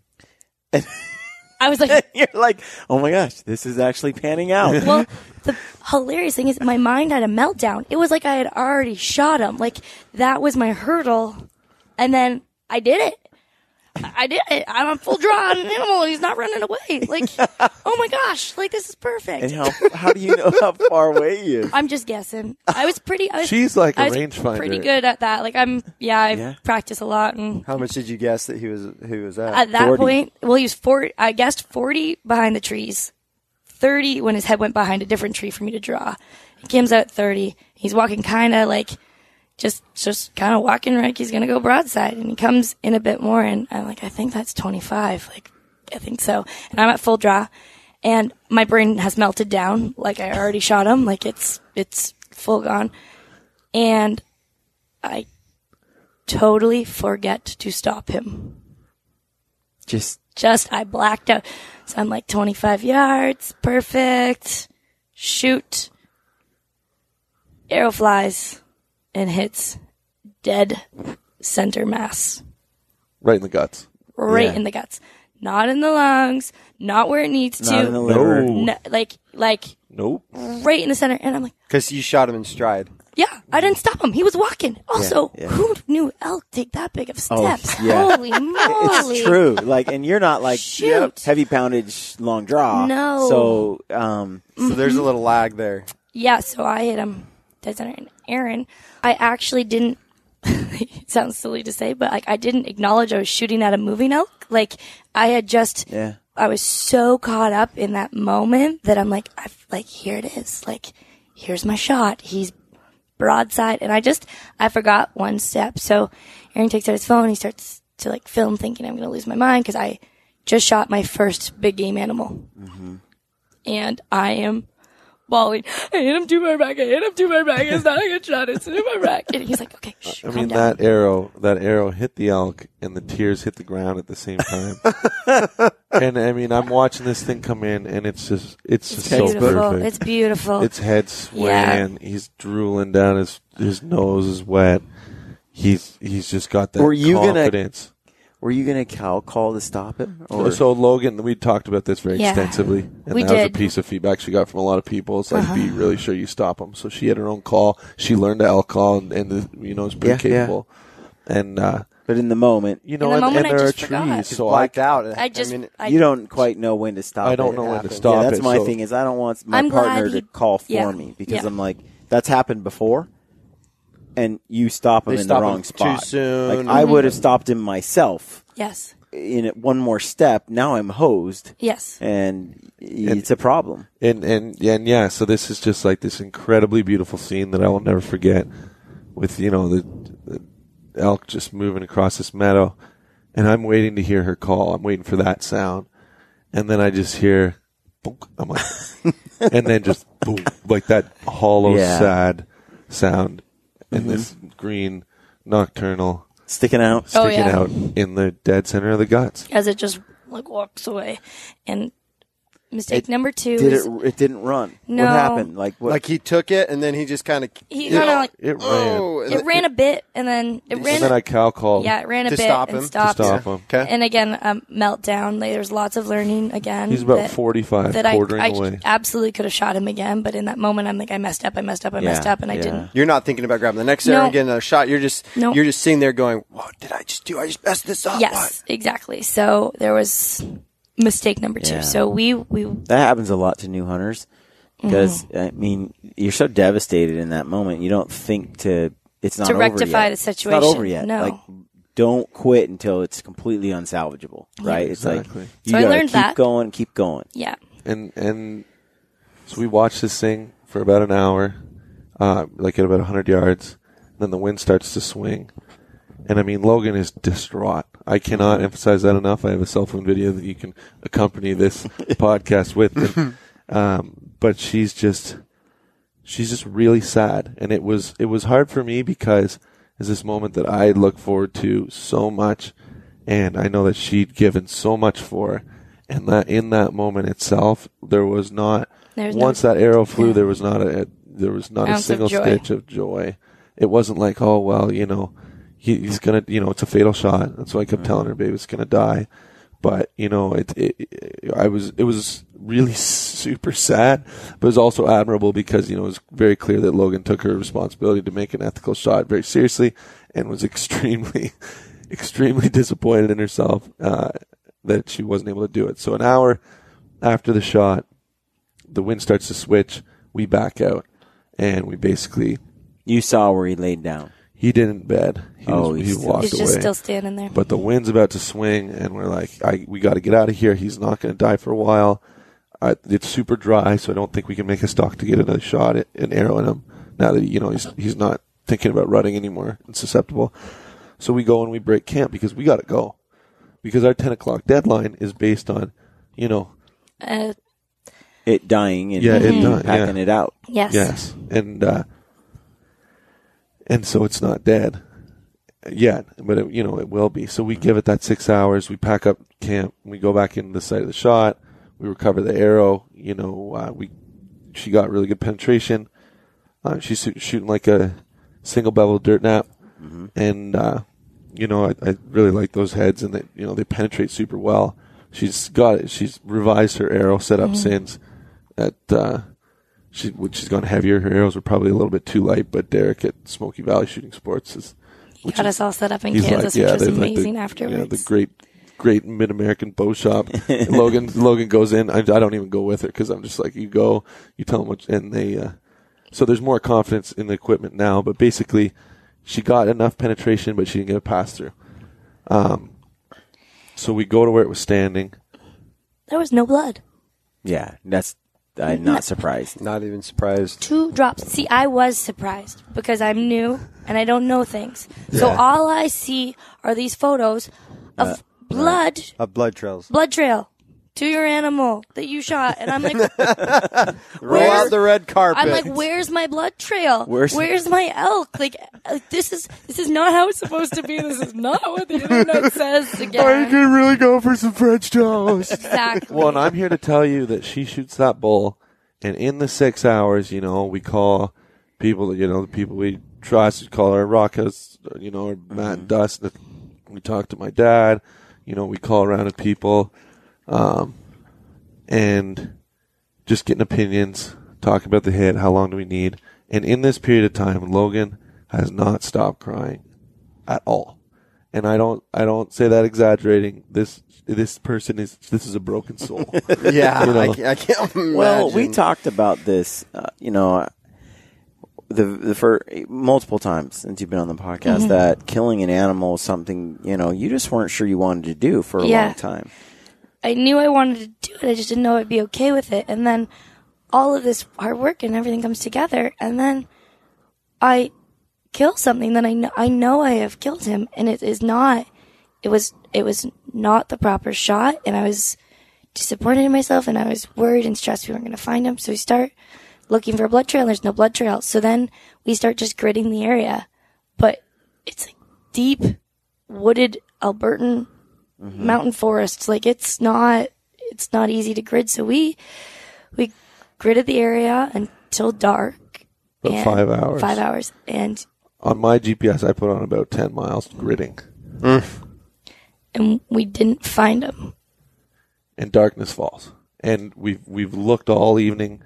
I was like, You're like, oh my gosh, this is actually panning out. well, the hilarious thing is my mind had a meltdown. It was like I had already shot him. Like, that was my hurdle. And then I did it. I'm a full draw on an animal and he's not running away. Like, oh my gosh, like, this is perfect. And how do you know how far away he is? I'm just guessing. She's like a I was rangefinder. pretty good at that. Like, I practice a lot. And How much did you guess that he was at? at that 40. point, well, he was 40. I guessed 40 behind the trees, 30 when his head went behind a different tree for me to draw. He comes out at 30. He's walking kind of like, just kind of walking like he's going to go broadside. And he comes in a bit more, and I'm like, I think that's 25. Like, I think so. And I'm at full draw, and my brain has melted down. Like, I already shot him. Like, it's full gone. And I totally forget to stop him. Just I blacked out. So I'm like 25 yards. Perfect. Shoot. Arrow flies and hits dead center mass. Right in the guts. Right Yeah. in the guts. Not in the lungs. Not where it needs not to. in the liver. No, like Nope. right in the center. And I'm like, Because you shot him in stride. yeah, I didn't stop him. He was walking. Also, yeah. who knew elk take that big of Oh, steps? yeah. Holy moly. It's true. Like, and you're not like Shoot. heavy poundage long draw. No. So, So there's a little lag there. Yeah, so I hit him dead center. And Aaron, I actually didn't, it sounds silly to say, but like I didn't acknowledge I was shooting at a moving elk. Like I had just, yeah. I was so caught up in that moment that I'm like, here it is. Like, here's my shot. He's broadside. And I forgot one step. So Aaron takes out his phone. He starts to like film thinking I'm going to lose my mind because I just shot my first big game animal. Mm-hmm. And I am bawling. I hit him too far back. It's not a good shot. It's too far back. And he's like, okay, shh, I calm mean, down. that arrow hit the elk and the tears hit the ground at the same time. And I mean, I'm watching this thing come in and it's just so beautiful. perfect. It's beautiful. Its head swaying. He's drooling down. His nose is wet. He's just got that confidence. Were you going to cow call to stop it? Or? So Logan, we talked about this very Yeah. extensively, and We that was a did. piece of feedback she got from a lot of people. It's like, be really sure you stop them. So she had her own call. She learned to elk call, and is pretty capable. And but in the moment, you know, In the moment, and I there are just forgot. trees, Just so Blacked out. you don't quite know when to stop it. I don't know when to happens. stop Yeah, it. that's my so- thing is I don't want my I'm glad partner to he- call for yeah. me because Yeah. I'm like, that's happened before. And you stop him They in the stop wrong him spot. too soon. Like I would have stopped him myself. Yes. In it, one more step, now I'm hosed, Yes. and it's a problem. And yeah, so this is just like this incredibly beautiful scene that I will never forget with, the elk just moving across this meadow. And I'm waiting to hear her call. I'm waiting for that sound. And then I just hear, bonk. I'm like, and then just boom, like that hollow, sad sound. And this green nocturnal Sticking out. sticking yeah. out in the dead center of the guts. As it just like walks away. And mistake number 2 Did is it didn't run? No. What happened? Like what? Like he took it and then he just kind of. he It ran. it ran a bit and then it ran And then I cow called it ran a to bit stop and him. To stopped. to stop him. Okay. And again, meltdown. There's lots of learning again. He's about that- 45, that quartering I away. absolutely could have shot him again, but in that moment, I'm like, I messed up, and I didn't. You're not thinking about grabbing the next No. arrow and getting another shot. You're just No. you're just sitting there going, "What did I just do? I just messed this up." Yes, What? exactly. So there was mistake number 2. Yeah. So we That happens a lot to new hunters because I mean you're so devastated in that moment. You don't think it's not To over rectify yet. the It's not situation. over yet. No. Like don't quit until it's completely unsalvageable. Right? It's exactly. like you So I gotta learned keep that. going. yeah. And so we watched this thing for about an hour, like at about 100 yards. Then the wind starts to swing. And I mean, Logan is distraught. I cannot emphasize that enough. I have a cell phone video that you can accompany this podcast with. And, but she's just really sad. And it was hard for me because it's this moment that I look forward to so much. And I know that she'd given so much for. And that in that moment itself, there was not, once that arrow flew, there was not a Ounce of single joy. stitch of joy. It wasn't like, oh, well, he's going to, it's a fatal shot. That's why I kept telling her, babe, it's going to die. But, you know, it was really super sad, but it was also admirable because, you know, it was very clear that Logan took her responsibility to make an ethical shot very seriously and was extremely, extremely disappointed in herself that she wasn't able to do it. So an hour after the shot, the wind starts to switch. We back out, and we basically... You saw where he laid down. He didn't bed. He walked away. He's just still standing there. But the wind's about to swing, and we're like, we got to get out of here. He's not going to die for a while. It's super dry, so I don't think we can make a stock to get another shot, an arrow in him. Now that he's not thinking about running anymore and susceptible. So we go and we break camp because we got to go. Because our 10 o'clock deadline is based on, you know... it dying and packing it out. Yes. Yes. And so it's not dead yet, but it will be. So we give it that 6 hours. We pack up camp. We go back into the site of the shot. We recover the arrow. She got really good penetration. She's shooting like a single bevel dirt nap, and I really like those heads, and they penetrate super well. She's got it. She's revised her arrow setup since that. She's gone heavier. Her arrows were probably a little bit too light, but Derek at Smoky Valley Shooting Sports got us all set up in Kansas, which was amazing afterwards. The great mid-American bow shop. And Logan goes in. I don't even go with her because I'm just like, you go, you tell them what, and they. So there's more confidence in the equipment now, but basically, she got enough penetration, but she didn't get a pass through. So we go to where it was standing. There was no blood. Yeah, I'm not surprised. Not even surprised. 2 drops. See, I was surprised because I'm new and I don't know things. Yeah. So all I see are these photos of blood. Of blood trails. Blood trail to your animal that you shot. And I'm like, roll out the red carpet. I'm like, where's my blood trail? Where's my elk? Like, this is not how it's supposed to be. This is not what the internet says again. Oh, you can really go for some French toast. Exactly. Well, and I'm here to tell you that she shoots that bull, and in the 6 hours, we call people, the people we trust. We call our Rockhouse, or Matt and Dustin. We talk to my dad. We call around at people. And just getting opinions, talking about the hit, how long do we need. And in this period of time, Logan has not stopped crying at all. And I don't say that exaggerating. This person this is a broken soul. Yeah, I can't imagine. Well, we talked about this, for multiple times since you've been on the podcast, that killing an animal is something, you just weren't sure you wanted to do for a long time. I knew I wanted to do it. I just didn't know I'd be okay with it. And then all of this hard work and everything comes together. And then I kill something that I know I have killed him. And it was not the proper shot. And I was disappointed in myself, and I was worried and stressed we weren't going to find him. So we start looking for a blood trail, and there's no blood trail. So then we start just gridding the area. But it's like deep, wooded Albertan mountain forests. Like, it's not easy to grid. So we gridded the area until dark. About 5 hours. 5 hours. And on my GPS, I put on about 10 miles gridding. And we didn't find them. And darkness falls. And we've looked all evening,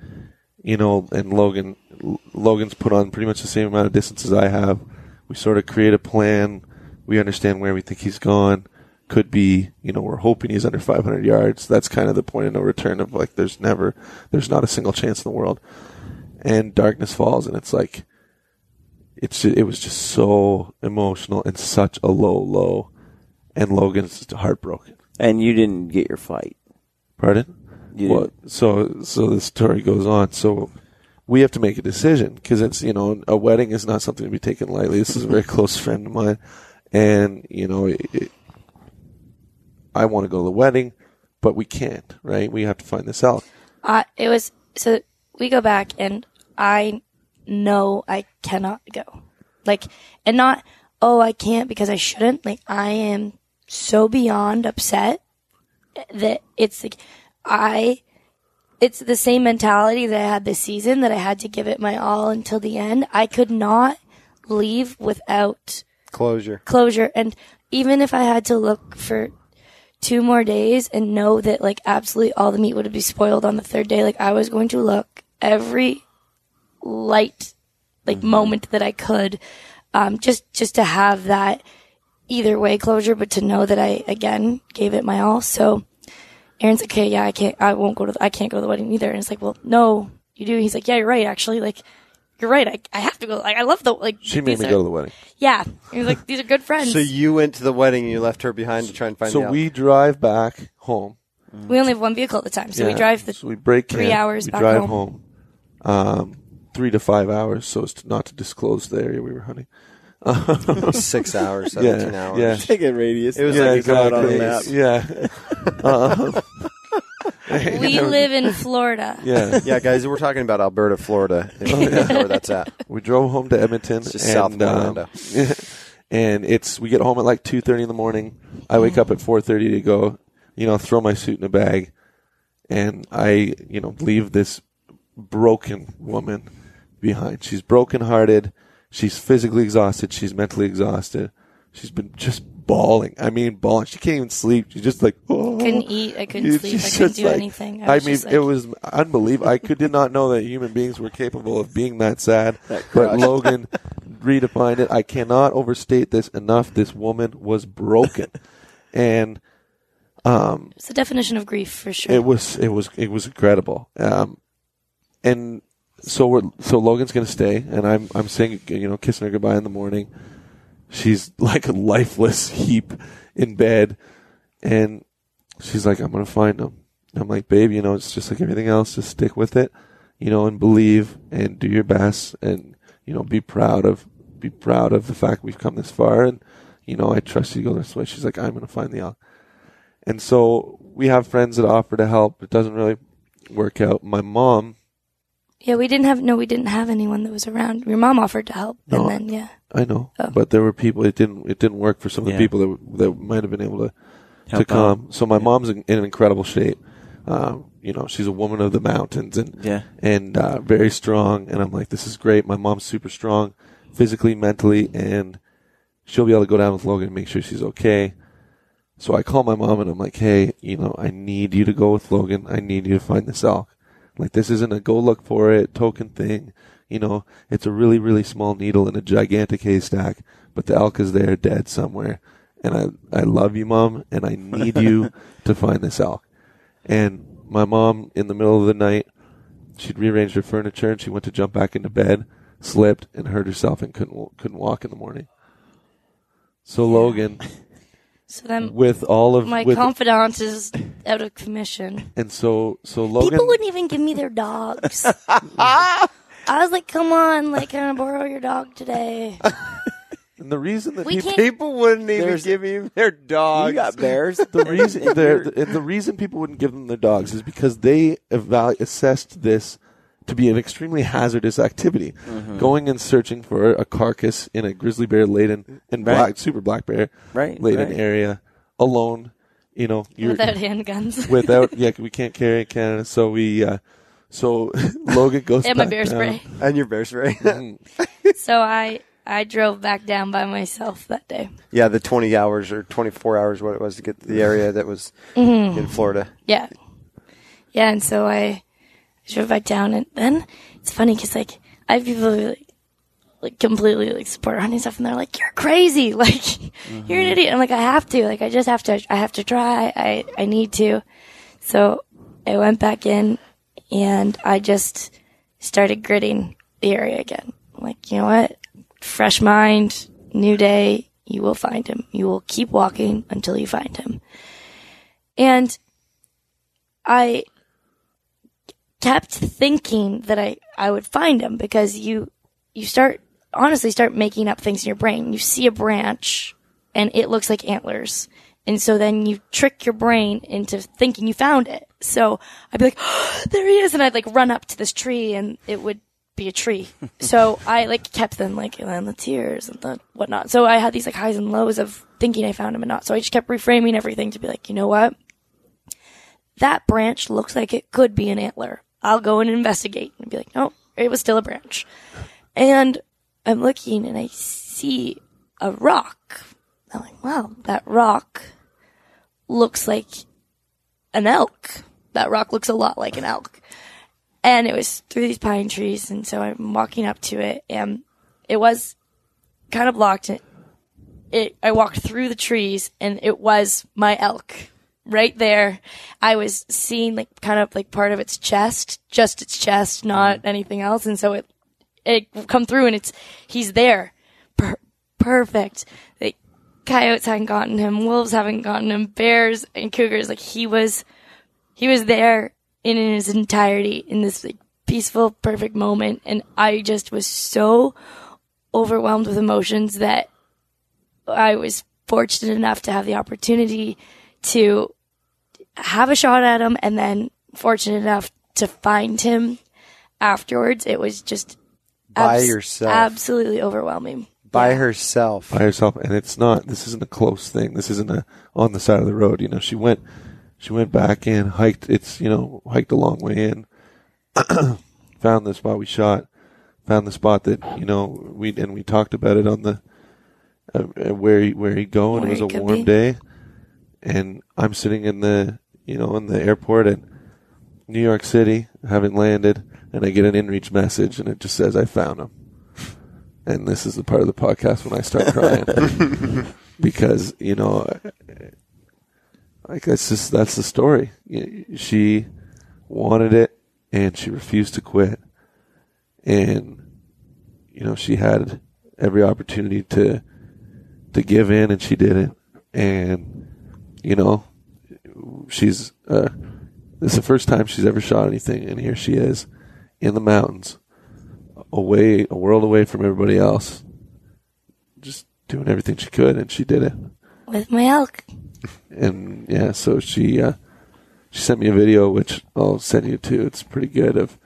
and Logan's put on pretty much the same amount of distance as I have. We sort of create a plan. We understand where we think he's gone. Could be, we're hoping he's under 500 yards. That's kind of the point of no return of, like, there's not a single chance in the world. And darkness falls, and it's like, it was just so emotional and such a low. And Logan's just heartbroken. And you didn't get your flight. Pardon? Well, so the story goes on. So we have to make a decision because it's, a wedding is not something to be taken lightly. This is a very close friend of mine. And, I want to go to the wedding, but we can't, right? We have to find this out. So we go back, and I know I cannot go. Like, and not, I can't because I shouldn't. Like, I am so beyond upset that it's like, it's the same mentality that I had this season, that I had to give it my all until the end. I could not leave without closure. And even if I had to look for 2 more days and know that like absolutely all the meat would be spoiled on the 3rd day. Like I was going to look every light like moment that I could, just to have that either way closure, but to know that I again gave it my all. So Aaron's like, okay, yeah, I can't go to the wedding either. And it's like, well, no, you do. He's like, yeah, you're right. Actually, like, you're right. I have to go. Like, I love the, like, She made me go to the wedding. Yeah. He was like, these are good friends. So you went to the wedding and you left her behind to try and find the elk. So we drive back home. We only have one vehicle at the time. So we drive so we break 3 hours we back drive home. 3 to 5 hours, so as not to disclose the area we were hunting. 6 hours, 17 hours. Yeah. Take a radius. It was Yeah, like exactly. on a map. Yeah. We live in Florida. Yeah. Yeah, guys, we're talking about Alberta, Florida. If you know where that's at. We drove home to Edmonton. It's just south of Orlando. And we get home at like 2:30 in the morning. I wake up at 4:30 to go, throw my suit in a bag. And I, leave this broken woman behind. She's brokenhearted. She's physically exhausted. She's mentally exhausted. She's been just bawling. I mean, bawling. She can't even sleep. She's just like, oh. Couldn't eat. I couldn't sleep. I couldn't do anything. It was unbelievable. I did not know that human beings were capable of being that sad. But Logan redefined it. I cannot overstate this enough. This woman was broken. And it's the definition of grief for sure. it was incredible. And so Logan's gonna stay, and I'm saying, kissing her goodbye in the morning. She's like a lifeless heap in bed, and she's like, "I'm gonna find him." I'm like, "Babe, it's just like everything else. Just stick with it, and believe, and do your best, and be proud of the fact we've come this far, and I trust you to go this way." She's like, "I'm gonna find the elk," and so we have friends that offer to help. It doesn't really work out. My mom. Yeah, we didn't have anyone that was around. Your mom offered to help, and then yeah. I know, but there were people. It didn't work for some of the people that might have been able to come. So my mom's in incredible shape. She's a woman of the mountains and very strong. And I'm like, this is great. My mom's super strong, physically, mentally, and she'll be able to go down with Logan and make sure she's okay. So I call my mom and I'm like, hey, I need you to go with Logan. I need you to find this elk. Like, this isn't a go look for it token thing. It's a really, really small needle in a gigantic haystack, but the elk is there dead somewhere. And I love you, Mom, and I need you to find this elk. And my mom, in the middle of the night, she'd rearranged her furniture and she went to jump back into bed, slipped, and hurt herself and couldn't walk in the morning. So Logan, so then with all of my confidant is out of commission, and so Logan, people wouldn't even give me their dogs. I was like, come on, like, can I borrow your dog today? And the reason that people wouldn't even give you their dogs. You got bears. The reason people wouldn't give them their dogs is because they assessed this to be an extremely hazardous activity. Mm-hmm. Going and searching for a carcass in a grizzly bear laden and super black bear laden area alone, without handguns. We can't carry in Canada, so we. So Logan goes and my bear spray. And your bear spray. So I drove back down by myself that day. Yeah, the 20 hours or 24 hours, what it was, to get to the area that was in Florida. Yeah. Yeah, and so I drove back down, and then it's funny because, like, I have people who, like completely, like, support hunting stuff, and they're like, you're crazy. Like, you're an idiot. I'm like, I have to. Like, I have to try. I need to. So I went back in. And I just started gritting the area again. I'm like, you know what? Fresh mind, new day, you will find him. You will keep walking until you find him. And I kept thinking that I would find him because you start making up things in your brain. You see a branch and it looks like antlers. And so then you trick your brain into thinking you found it. So I'd be like, oh, there he is. And I'd like run up to this tree and it would be a tree. So I like kept them like, and the tears and the whatnot. So I had these like highs and lows of thinking I found him and not. So I just kept reframing everything to be like, you know what? That branch looks like it could be an antler. I'll go and investigate and be like, no, it was still a branch. And I'm looking and I see a rock. I'm like, wow, that rock looks like an elk. That rock looks a lot like an elk. And it was through these pine trees, and so I'm walking up to it, and it was kind of blocked. I walked through the trees, and it was my elk right there. I was seeing like kind of like part of its chest, just its chest, not anything else. And so it come through, and he's there, perfect. Like coyotes hadn't gotten him, wolves haven't gotten him, bears and cougars. Like he was there in his entirety in this like peaceful, perfect moment, and I just was so overwhelmed with emotions that I was fortunate enough to have the opportunity to have a shot at him, and then fortunate enough to find him afterwards. It was just by yourself, absolutely overwhelming. By herself, and this isn't a close thing. This isn't on the side of the road. She went back in, hiked. Hiked a long way in, found the spot we shot, found the spot that we talked about it on the where he'd go, and it was a warm day, and I'm sitting in the airport at New York City, haven't landed, and I get an inReach message, and it just says I found him. And this is the part of the podcast when I start crying because that's the story. She wanted it, and she refused to quit, and she had every opportunity to give in, and she didn't. And she's this is the first time she's ever shot anything, and here she is in the mountains, a world away from everybody else, just doing everything she could, and she did it with my elk. And yeah, so she sent me a video, which I'll send you to. It's pretty good. Of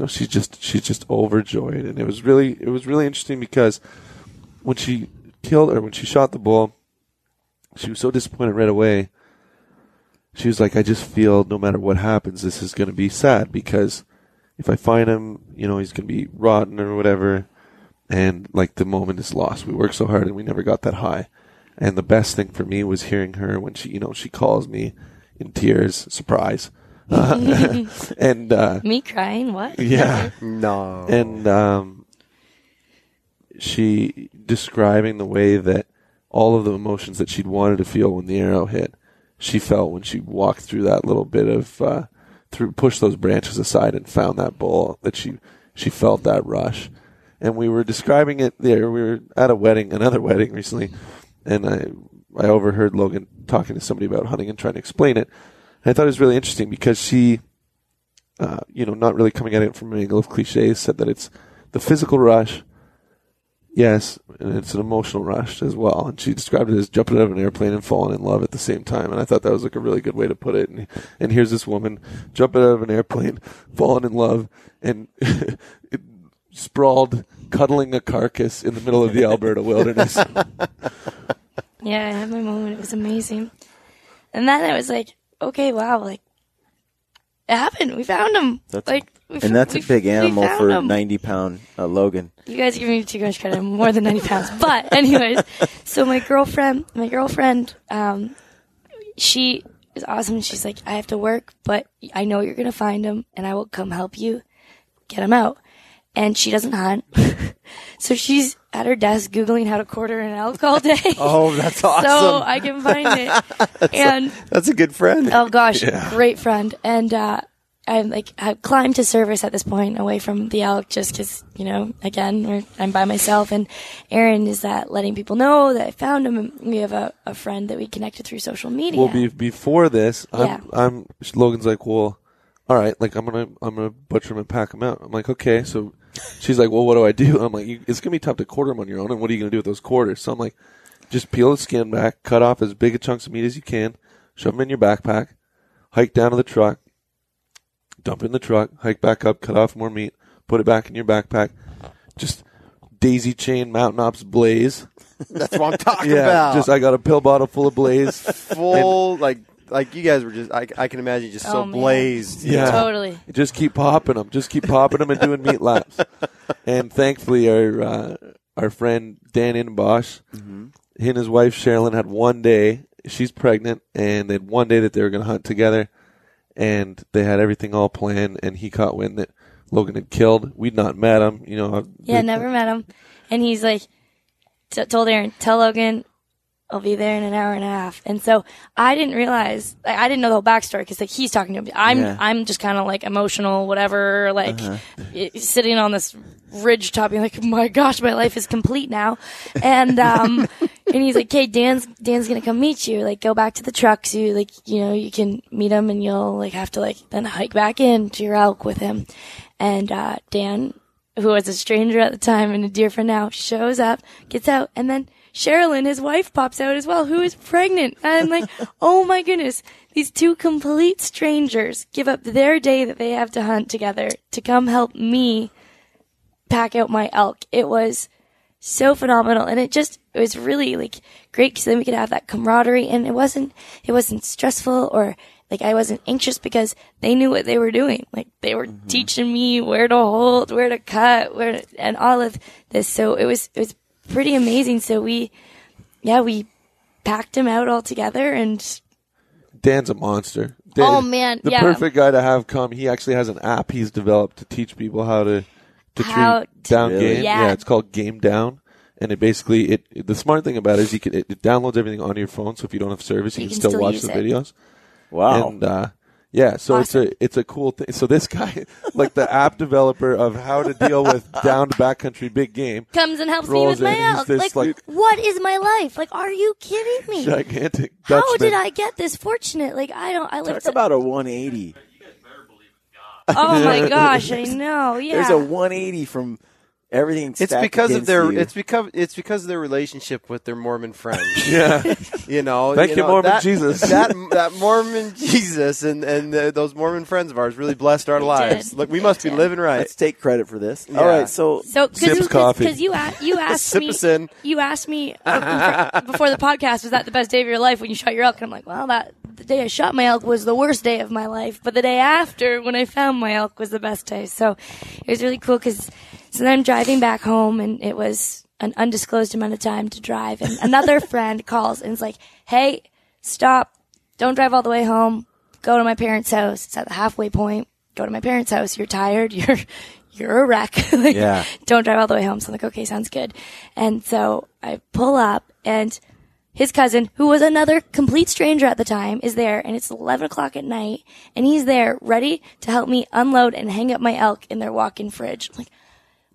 she's just overjoyed, and it was really interesting because when she shot the bull, she was so disappointed right away. She was like, I just feel no matter what happens, this is going to be sad, because if I find him, he's going to be rotten or whatever, and like the moment is lost. We worked so hard and we never got that high. And the best thing for me was hearing her when she calls me in tears, surprise. And me crying, what? Yeah. No. And she describing the way that all of the emotions that she'd wanted to feel when the arrow hit, she felt when she walked through that little bit of pushed those branches aside and found that bull, that she felt that rush. And we were describing it there. We were at another wedding recently, and I overheard Logan talking to somebody about hunting and trying to explain it. And I thought it was really interesting because she, not really coming at it from an angle of cliches, said that it's the physical rush, yes, and it's an emotional rush as well. And she described it as jumping out of an airplane and falling in love at the same time. And I thought that was like a really good way to put it. And here's this woman jumping out of an airplane, falling in love, and sprawled, cuddling a carcass in the middle of the Alberta wilderness. Yeah, I had my moment. It was amazing. And then I was like, okay, wow, like, it happened. We found him. That's a big animal for 90-pound Logan. You guys are giving me too much credit. I'm more than 90 pounds. But anyways, so my girlfriend, she is awesome. And she's like, I have to work, but I know you're going to find him, and I will come help you get him out. And she doesn't hunt. So she's at her desk Googling how to quarter an elk all day. Oh, that's awesome. So I can find it. That's a good friend. Oh gosh, yeah. Great friend. And I climbed to service at this point away from the elk, just because, again, I'm by myself, and Aaron is letting people know that I found him, and we have a friend that we connected through social media. Well, before this, Logan's like, well, all right, like I'm gonna butcher him and pack him out. I'm like, okay. So she's like, well, what do I do? I'm like, it's gonna be tough to quarter him on your own, and what are you gonna do with those quarters? So I'm like, just peel the skin back, cut off as big a chunks of meat as you can, shove them in your backpack, hike down to the truck, dump it in the truck, hike back up, cut off more meat, put it back in your backpack, just daisy chain Mountain Ops Blaze. That's what I'm talking about. Just I got a pill bottle full of Blaze, full like you guys were just, I can imagine just so blazed. Yeah. Totally. Just keep popping them and doing meat laps. And thankfully our friend Dan Inbosch, he and his wife Sherilyn had one day, she's pregnant, and then one day that they were going to hunt together, and they had everything all planned, and he caught wind that Logan had killed. We'd not met him, never met him. And he's like, told Aaron, tell Logan I'll be there in an hour and a half. And so I didn't realize, I didn't know the whole backstory because like he's talking to him. I'm just kind of like emotional, whatever, like sitting on this ridge top being like, my gosh, my life is complete now. And, and he's like, okay, Dan's going to come meet you. Like go back to the truck. So you like, you can meet him and you'll like have to like then hike back in to your elk with him. And, Dan, who was a stranger at the time and a dear friend now, shows up, gets out, and then Sherilyn, his wife, pops out as well, who is pregnant. And I'm like, oh my goodness, these two complete strangers give up their day that they have to hunt together to come help me pack out my elk. It was so phenomenal. And it was really like great because then we could have that camaraderie, and it wasn't stressful or like I wasn't anxious because they knew what they were doing. Like they were teaching me where to hold, where to cut, and all of this. So it was pretty amazing. So we packed him out all together, and Dan's a monster. The perfect guy to have come. He actually has an app he's developed to teach people how to treat down game. Yeah, it's called Game Down. And it basically, the smart thing about it is it downloads everything onto your phone, so if you don't have service, you can still watch the videos. Wow. And, so awesome. It's a cool thing. So this guy, like the app developer of how to deal with down to backcountry big game, comes and helps me with my elk. Like, what is my life? Like, are you kidding me? Gigantic. How did I get this fortunate? Like, I lived about a 180. Oh my gosh, I know. Yeah. There's a 180 from everything. It's because of their relationship with their Mormon friends. Yeah. Thank you, Mormon Jesus. That Mormon Jesus and those Mormon friends of ours really blessed our lives. Look, we must be living right. Let's take credit for this. Yeah. All right, so sips coffee. Because you asked me before the podcast, was that the best day of your life when you shot your elk? And I'm like, well, the day I shot my elk was the worst day of my life, but the day after when I found my elk was the best day. So it was really cool because so then I'm driving back home, and it was an undisclosed amount of time to drive. And another friend calls and is like, hey, stop. Don't drive all the way home. Go to my parents' house. It's at the halfway point. Go to my parents' house. You're tired. You're a wreck. Don't drive all the way home. So I'm like, okay, sounds good. And so I pull up, and his cousin, who was another complete stranger at the time, is there, and it's 11 o'clock at night, and he's there ready to help me unload and hang up my elk in their walk-in fridge. I'm like,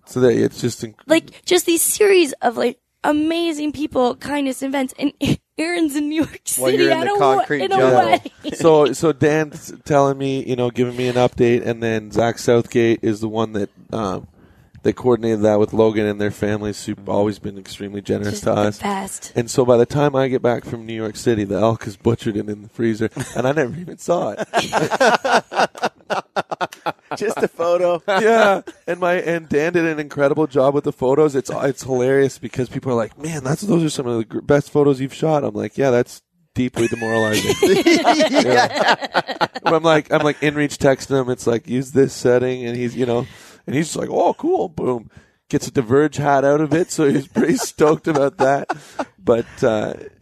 so that it's just just these series of like amazing people, kindness events, and Aaron's in New York City in a wedding. So Dan's telling me, giving me an update, and then Zach Southgate is the one that they coordinated that with Logan and their families, who've always been extremely generous to us. Best. And so by the time I get back from New York City, the elk is butchered and in the freezer, and I never even saw it. Just a photo. Yeah. And Dan did an incredible job with the photos. It's hilarious because people are like, man, those are some of the best photos you've shot. I'm like, yeah, that's deeply demoralizing. I'm like inReach texting him. It's like, use this setting, and he's just like, oh, cool, boom. Gets a Diverge hat out of it, so he's pretty stoked about that. But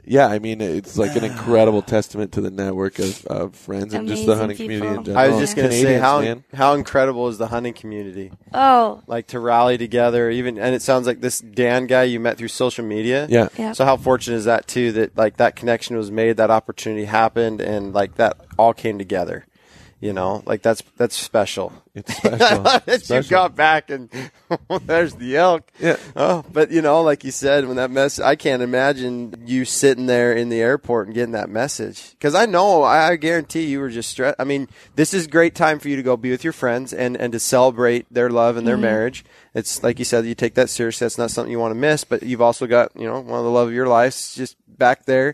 it's like an incredible testament to the network of friends and just the hunting community in general. I was just going to say how incredible is the hunting community. Oh, like to rally together, and it sounds like this Dan guy you met through social media. Yeah. So how fortunate is that too? That like that connection was made, that opportunity happened, and like that all came together. Like that's special. It's special. That you got back and there's the elk. Yeah. Oh, but like you said, when that message, I can't imagine you sitting there in the airport and getting that message. Because I guarantee you were just stressed. I mean, this is a great time for you to go be with your friends and to celebrate their love and their marriage. It's like you said, you take that seriously. That's not something you want to miss. But you've also got one of the love of your life just back there.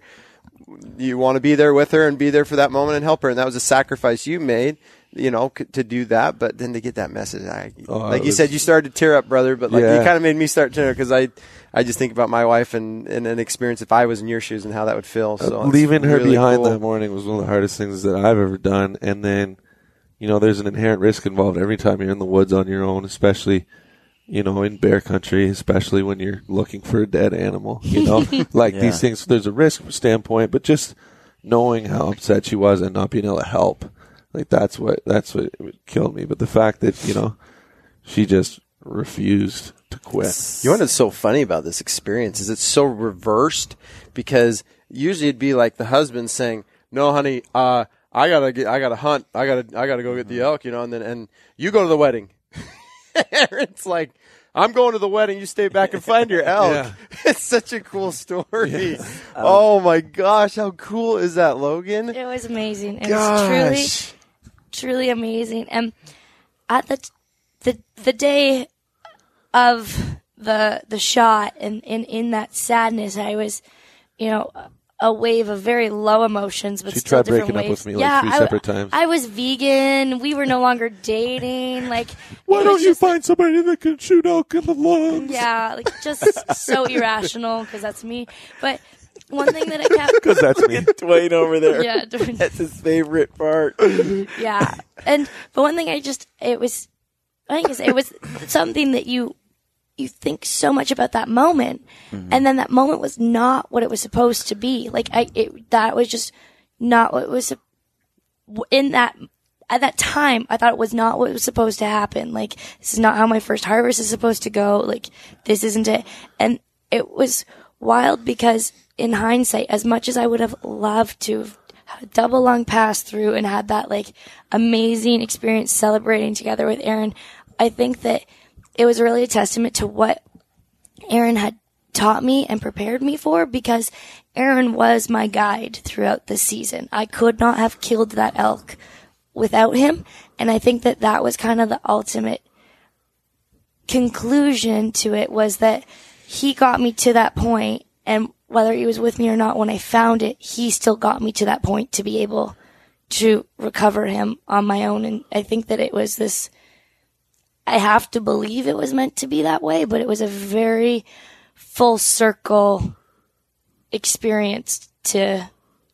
You want to be there with her and be there for that moment and help her. And that was a sacrifice you made, to do that. But then to get that message, you said, you started to tear up, brother. But you kind of made me start tearing up because I just think about my wife and an experience if I was in your shoes and how that would feel. So leaving her really behind cool. that morning was one of the hardest things that I've ever done. And then, there's an inherent risk involved every time you're in the woods on your own, especially, in bear country, especially when you're looking for a dead animal, these things, there's a risk standpoint, but just knowing how upset she was and not being able to help, like that's what killed me. But the fact that, she just refused to quit. You know what's so funny about this experience is it's so reversed, because usually it'd be like the husband saying, "No, honey, I gotta hunt. I gotta go get the elk," and you go to the wedding. Aaron's like, "I'm going to the wedding. You stay back and find your elk." Yeah. It's such a cool story. Yeah. Oh my gosh, how cool is that, Logan? It was amazing. It was truly amazing. And at the day of the shot, and in that sadness, I was, a wave of very low emotions, but she still tried different breaking waves. up with me like 3 separate times. I was vegan. We were no longer dating. Like, why don't you find somebody that can shoot elk in the lungs? Yeah, like just so irrational, because that's me. But one thing that I kept, because that's me, Dwayne over there. Yeah, that's his favorite part. Yeah, but one thing it was something that you think so much about that moment, and then that moment was not what it was supposed to be. Like that was just not what it was at that time. I thought it was not what was supposed to happen. Like, this is not how my first harvest is supposed to go. Like, this isn't it. And it was wild, because in hindsight, as much as I would have loved to have had a double lung pass through and had that like amazing experience celebrating together with Aaron, I think that it was really a testament to what Aaron had taught me and prepared me for, because Aaron was my guide throughout the season. I could not have killed that elk without him. And I think that was kind of the ultimate conclusion to it, was that he got me to that point, and whether he was with me or not when I found it, he still got me to that point to be able to recover him on my own. And I think that it was this, I have to believe it was meant to be that way, but it was a very full circle experience to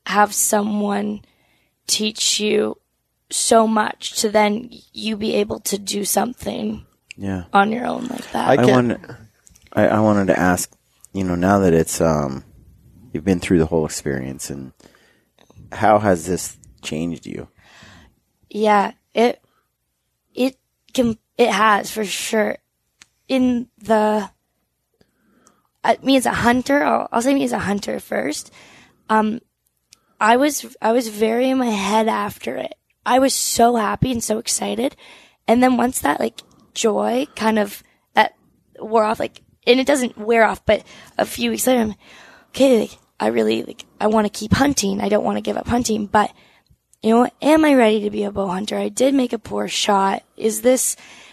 have someone teach you so much to then you be able to do something on your own like that. I wanted to ask, now that it's you've been through the whole experience, and how has this changed you? Yeah, it has, for sure. Me as a hunter, I'll say me as a hunter first. I was very in my head after it. I was so happy and so excited. And then once that like joy kind of that wore off, like, and it doesn't wear off, but a few weeks later, I'm okay, like, I want to keep hunting. I don't want to give up hunting, but am I ready to be a bow hunter? I did make a poor shot.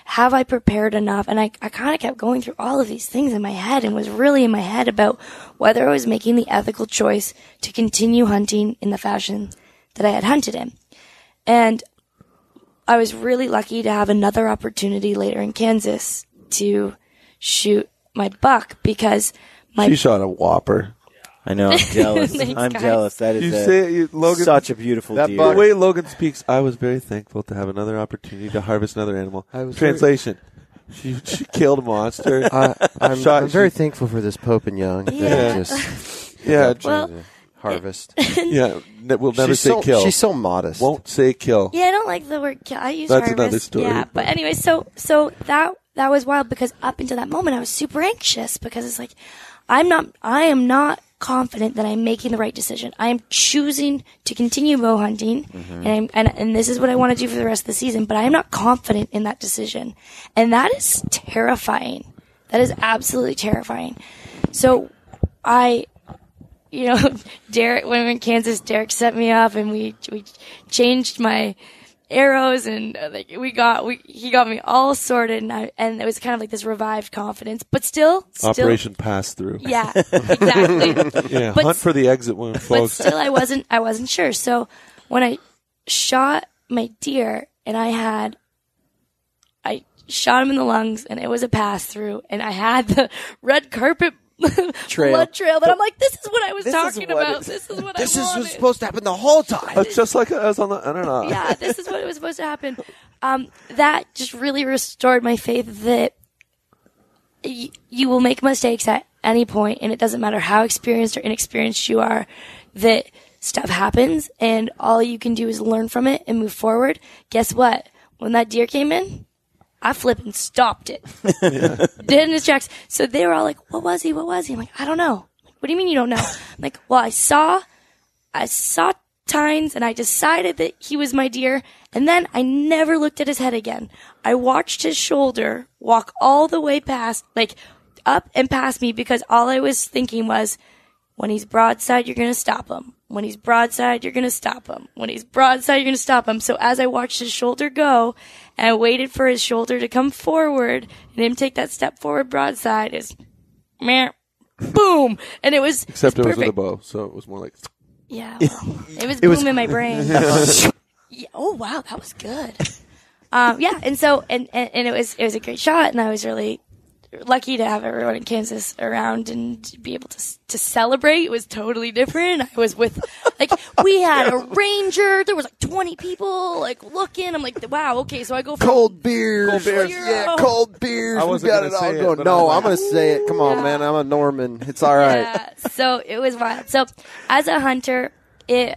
Have I prepared enough? And I kind of kept going through all of these things in my head, and was really in my head about whether I was making the ethical choice to continue hunting in the fashion that I had hunted in. And I was really lucky to have another opportunity later in Kansas to shoot my buck, because she shot a whopper. I know, I'm jealous. Thanks, I'm guys. jealous. That is Logan, such a beautiful deer. The way Logan speaks, I was very thankful to have another opportunity to harvest another animal. Translation. She killed a monster. I'm very thankful for this Pope and Young. Harvest. Yeah, we'll never say kill. She's so modest. Won't say kill. Yeah, I don't like the word kill. I use That's harvest. another story. Yeah, but anyway, so that was wild, because up until that moment I was super anxious, because it's like I am not confident that I'm making the right decision. I am choosing to continue bow hunting, and this is what I want to do for the rest of the season, but I am not confident in that decision. And that is terrifying. That is absolutely terrifying. So Derek, when we were in Kansas, Derek set me up, and we changed my arrows, and he got me all sorted, and it was kind of like this revived confidence, but still Operation Pass Through. Yeah, exactly. Yeah, hunt for the exit wound, folks. But still, I wasn't sure. So when I shot my deer, and I shot him in the lungs, and it was a pass through, and I had the red carpet blood trail that I'm like, this is what I was talking about. This is what I wanted. This is supposed to happen the whole time. It's just like I was on the, I don't know. Yeah, this is what was supposed to happen. That just really restored my faith that you will make mistakes at any point, and it doesn't matter how experienced or inexperienced you are, that stuff happens, and all you can do is learn from it and move forward. Guess what? When that deer came in, I flipped and stopped it. Dead in his tracks. So they were all like, what was he? What was he? I'm like, I don't know. Like, what do you mean you don't know? I'm like, well, I saw tines, and I decided that he was my deer, and then I never looked at his head again. I watched his shoulder walk all the way past, like, up and past me, because all I was thinking was, when he's broadside, you're going to stop him. When he's broadside, you're going to stop him. When he's broadside, you're going to stop him. So as I watched his shoulder go, and I waited for his shoulder to come forward, and him take that step forward broadside, is meh, boom. And it was Except it was with a perfect. bow, so it was more like... Yeah, well, it was boom in my brain. Yeah, oh wow, that was good. Yeah, and so and it was a great shot, and I was really lucky to have everyone in Kansas around and be able to celebrate. It was totally different. I was with, like, we had a ranger. There was like 20 people like looking. I'm like, wow, okay, so I go from Cold beers. Yeah, cold beers. I We wasn't got gonna it all say it, going. but No, I'm I'm going to say it. Come on, Yeah. man. I'm a Norman. It's all right. Yeah, so it was wild. So as a hunter, it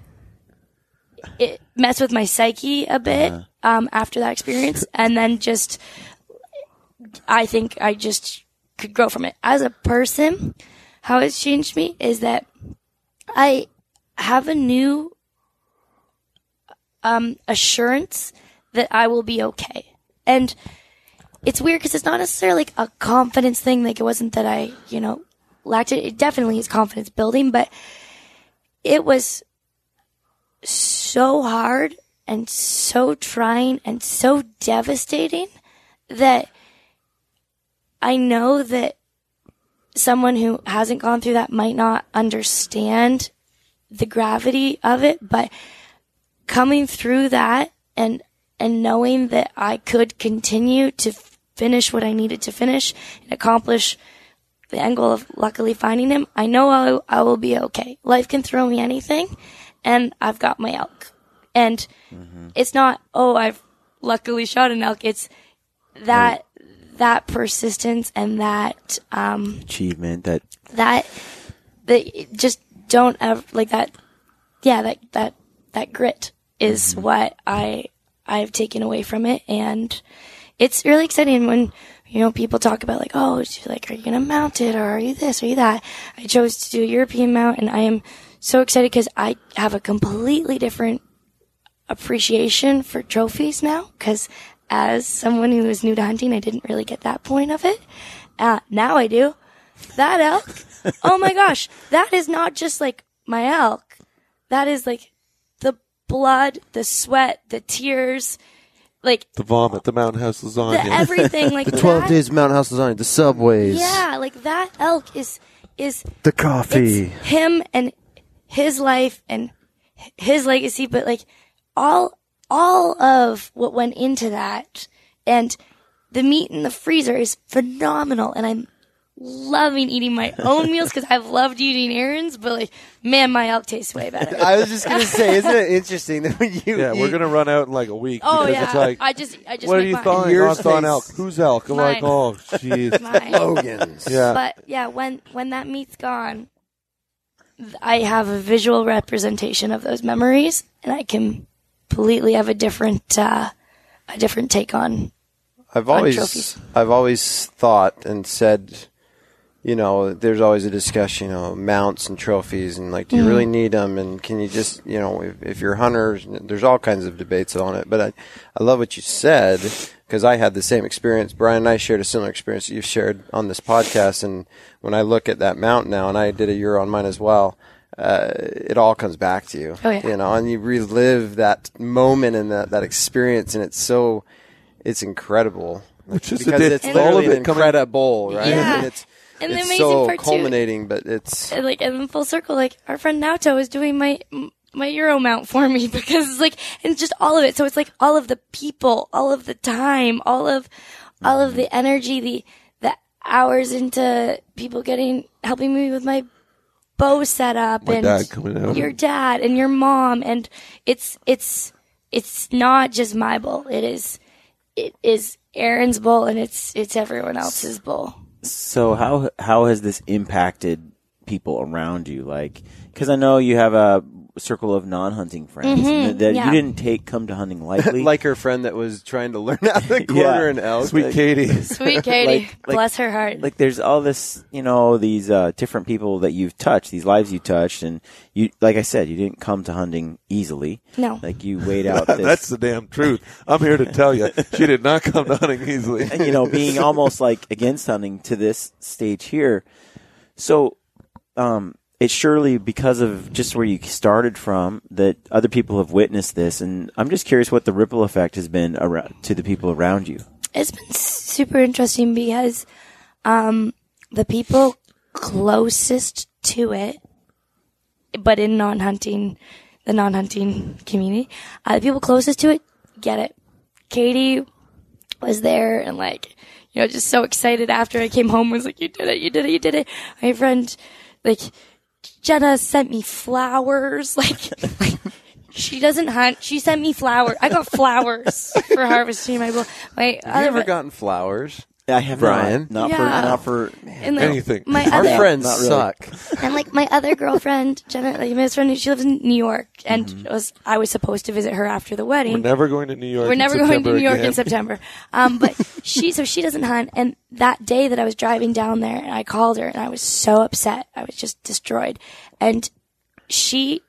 messed with my psyche a bit after that experience, and then just I think I just could grow from it. As a person, how it's changed me is that I have a new assurance that I will be okay. And it's weird because it's not necessarily like a confidence thing. Like, it wasn't that I, lacked it. It definitely is confidence building, but it was so hard and so trying and so devastating that I know that someone who hasn't gone through that might not understand the gravity of it, but coming through that and knowing that I could continue to finish what I needed to finish and accomplish the end goal of luckily finding him, I know I will be okay. Life can throw me anything, and I've got my elk. And it's not, I've luckily shot an elk. It's that persistence and that achievement that just don't ever, like, that grit is what I've taken away from it. And it's really exciting when people talk about, like, are you gonna mount it, or are you this, or are you that? I chose to do a European mount, and I am so excited because I have a completely different appreciation for trophies now, because as someone who is new to hunting, I didn't really get that point of it. Now I do. That elk, oh my gosh, that is not just like my elk. That is like the blood, the sweat, the tears, like The vomit, the Mountain House lasagna. the everything, like The 12 that. days of Mountain House Lasagna, the subways, Yeah, like that elk is the coffee. it's him and his life and his legacy, but like all of what went into that, and the meat in the freezer is phenomenal, and I'm loving eating my own meals because I've loved eating Aaron's, but like, man, my elk tastes way better. I was just going to say, isn't it interesting that when you Yeah, we're eat- gonna run out in like a week. Oh because yeah, it's like, I just what are make you mine. thawing? Yours I'm thawing tastes- elk. Who's elk? I'm like, Mine. oh, jeez. Mine. Logan's. Yeah. But yeah, when that meat's gone, I have a visual representation of those memories, and I completely have a different take on. I've trophies. always thought and said, there's always a discussion, mounts and trophies, and like, do you really need them? And can you just, if you're hunters, there's all kinds of debates on it. But I love what you said, because I had the same experience. Brian and I shared a similar experience that you've shared on this podcast. And when I look at that mount now, and I did a Euro on mine as well, it all comes back to you. Oh, yeah. And you relive that moment and that experience, and it's incredible. It's just because it's all literally of an it coming. incredible, right? Yeah. And it's And the it's amazing so part, too, culminating, but it's and like, and in full circle, like, our friend Naoto is doing my Euro mount for me, because it's like, and just all of it. So it's like all of the people, all of the time, all of the energy, the hours into people helping me with my bow setup, My and dad coming out. your dad and your mom, and it's not just my bull. It is Aaron's bull, and it's everyone else's bull. So how has this impacted people around you? Like, because I know you have a circle of non-hunting friends that you didn't come to hunting lightly. Like her friend that was trying to learn how to quarter an elk. Sweet Katie. Sweet Katie. Bless her heart. Like there's all this, these different people that you've touched, these lives you touched, and you, like I said, you didn't come to hunting easily. No. Like you weighed out this. That's the damn truth. I'm here to tell you, she did not come to hunting easily. Being almost like against hunting to this stage here. So, it's surely because of just where you started from that other people have witnessed this, and I'm just curious what the ripple effect has been to the people around you. It's been super interesting because the people closest to it, but in the non-hunting community, the people closest to it get it. Katie was there and just so excited after I came home, was like, you did it. My friend, Jenna sent me flowers. She doesn't hunt. She sent me flowers. I got flowers for harvesting my bull. Have you ever gotten flowers? I have Brian. Not for anything. Our friends suck. And my other girlfriend, Jenna, my best friend, she lives in New York, and I was supposed to visit her after the wedding. We're never going to New York. We're never going to New York again. in September. But she doesn't hunt. And that day that I was driving down there, and I called her, and I was so upset. I was just destroyed. And she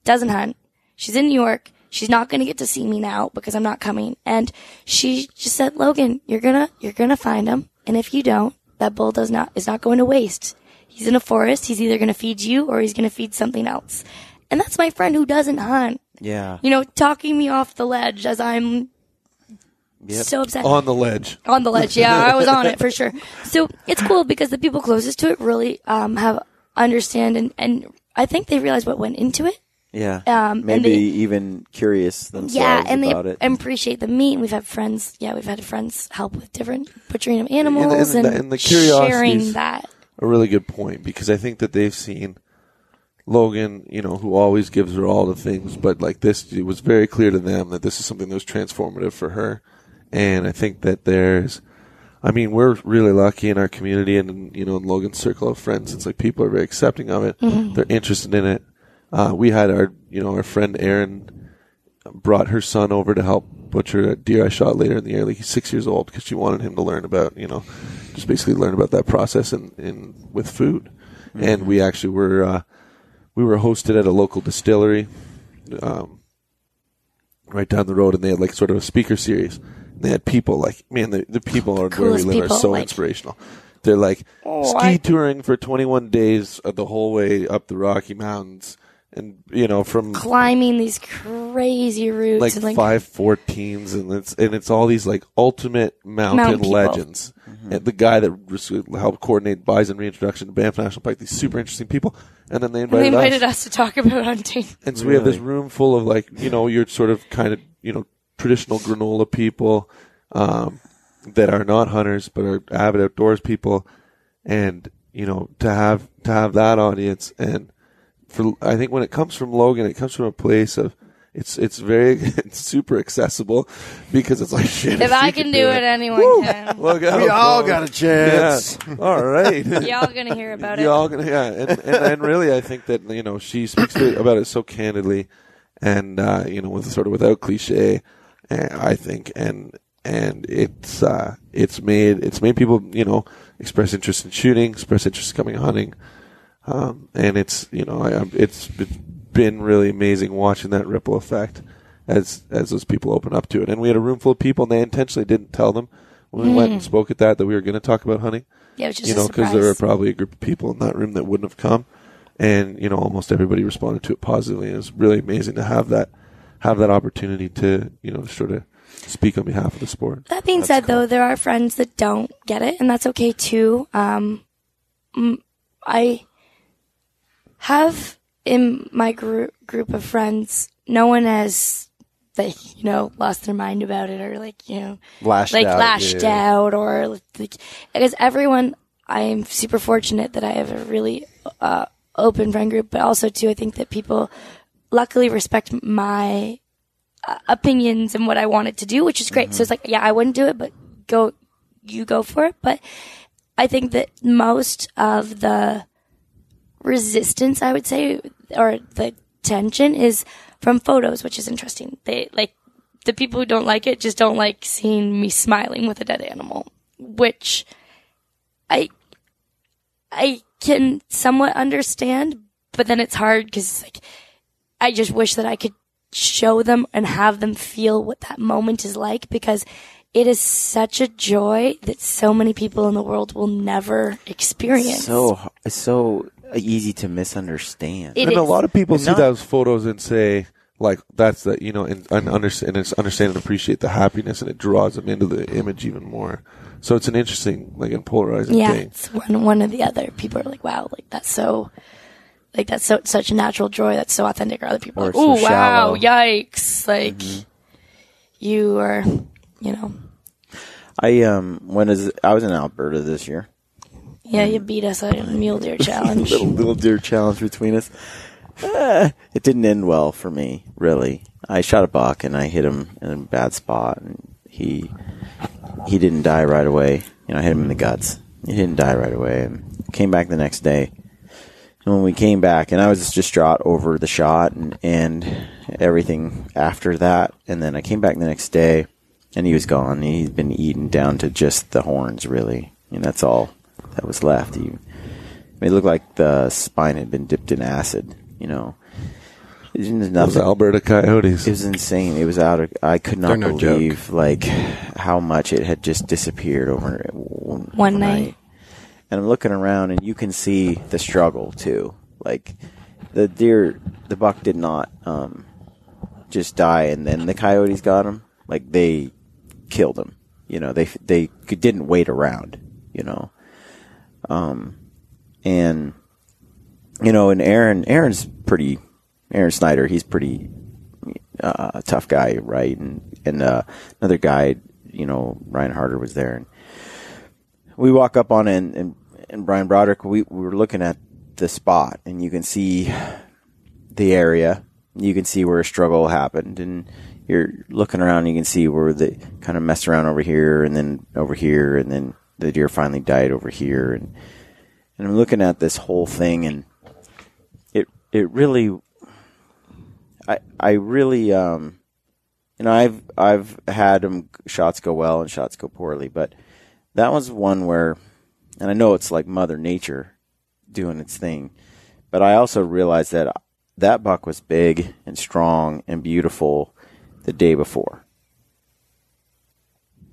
doesn't hunt. She's in New York. She's not going to get to see me now because I'm not coming. And she just said, Logan, you're gonna find him. And if you don't, that bull is not going to waste. He's in a forest. He's either going to feed you or he's going to feed something else. And that's my friend who doesn't hunt. Yeah. Talking me off the ledge as I'm so upset. On the ledge. On the ledge. Yeah, I was on it for sure. So it's cool because the people closest to it really, have understand and I think they realize what went into it. Yeah. Maybe even curious themselves about it. And appreciate the meat. And we've had friends. Yeah, we've had friends help with different butchering of animals and the curiosity sharing that. A really good point because I think that they've seen Logan, who always gives her all the things, but this, it was very clear to them that this is something that was transformative for her. And I think that we're really lucky in our community and, in Logan's circle of friends. It's people are very accepting of it. Mm-hmm. They're interested in it. We had our friend Aaron brought her son over to help butcher a deer I shot later in the year. He's 6 years old because she wanted him to learn about, just basically learn about that process with food. Mm-hmm. And we actually were hosted at a local distillery, right down the road, and they had sort of a speaker series. And they had people the people are where we live are so inspirational. They're ski touring for 21 days the whole way up the Rocky Mountains. And, from climbing these crazy routes, 514s, and it's all these ultimate mountain legends. Mm-hmm. And the guy that helped coordinate Bison reintroduction to Banff National Park, these super interesting people. And then they invited us to talk about hunting. And so we have this room full of your sort of kind of, traditional granola people, that are not hunters, but are avid outdoors people. And, to have that audience and, I think when it comes from Logan, it comes from a place of it's super accessible because it's shit. If I can do it, anyone can. We all got a chance. Yeah. All right. Y'all gonna hear about it. Y'all gonna and really I think that she speaks about it so candidly and without cliche. I think and it's made people express interest in shooting, express interest in coming hunting. And it's been really amazing watching that ripple effect as those people open up to it. And we had a room full of people, and they intentionally didn't tell them when we went and spoke at that we were going to talk about hunting. Yeah, it was just a surprise. Because there were probably a group of people in that room that wouldn't have come, and almost everybody responded to it positively. And it was really amazing to have that opportunity to sort of speak on behalf of the sport. That being said, though, there are friends that don't get it, and that's okay too. I have in my group of friends, no one has lost their mind about it or lashed out or because everyone. I am super fortunate that I have a really open friend group, but also too I think that people luckily respect my opinions and what I wanted to do, which is great. Mm-hmm. So it's I wouldn't do it, but you go for it. But I think that most of the resistance, I would say, or the tension is from photos, which is interesting. They like the people who don't like it just don't like seeing me smiling with a dead animal, which I can somewhat understand, but then it's hard because like I just wish that I could show them and have them feel what that moment is like, because it is such a joy that so many people in the world will never experience. It's so easy to misunderstand. A lot of people see those photos and say, like, that's the, you know, and understand and appreciate the happiness, and it draws them into the image even more. So it's an interesting, like, and polarizing thing. Yeah, it's one or the other. People are like, wow, that's such a natural joy. That's so authentic. Or other people are like, oh, wow, yikes. Like, you are, you know. I was in Alberta this year. Yeah, you beat us at a mule deer challenge. little deer challenge between us. It didn't end well for me, really. I shot a buck and I hit him in a bad spot, and he didn't die right away. You know, I hit him in the guts. He didn't die right away, and came back the next day. And when we came back, and I was distraught over the shot and everything after that, and then I came back the next day, and he was gone. He'd been eaten down to just the horns, really, and that's all that was left. It looked like the spine had been dipped in acid, you know. Those Alberta coyotes. It was insane. It was I could not believe like how much it had just disappeared over one night. And I'm looking around, and you can see the struggle too. Like the buck did not just die, and then the coyotes got him. Like they killed him. You know, they didn't wait around. You know, and you know, and Aaron Snyder, he's pretty tough guy, right? And another guy, you know, Ryan Harder was there, and we walk up on it, and Brian Broderick, we were looking at the spot, and you can see the area, you can see where a struggle happened, and you're looking around, and you can see where they kind of messed around over here, and then over here, and then the deer finally died over here, and I'm looking at this whole thing, and it really, I really, you know, I've had shots go well and shots go poorly, but that was one where, and I know it's like Mother Nature doing its thing, but I also realized that buck was big and strong and beautiful the day before.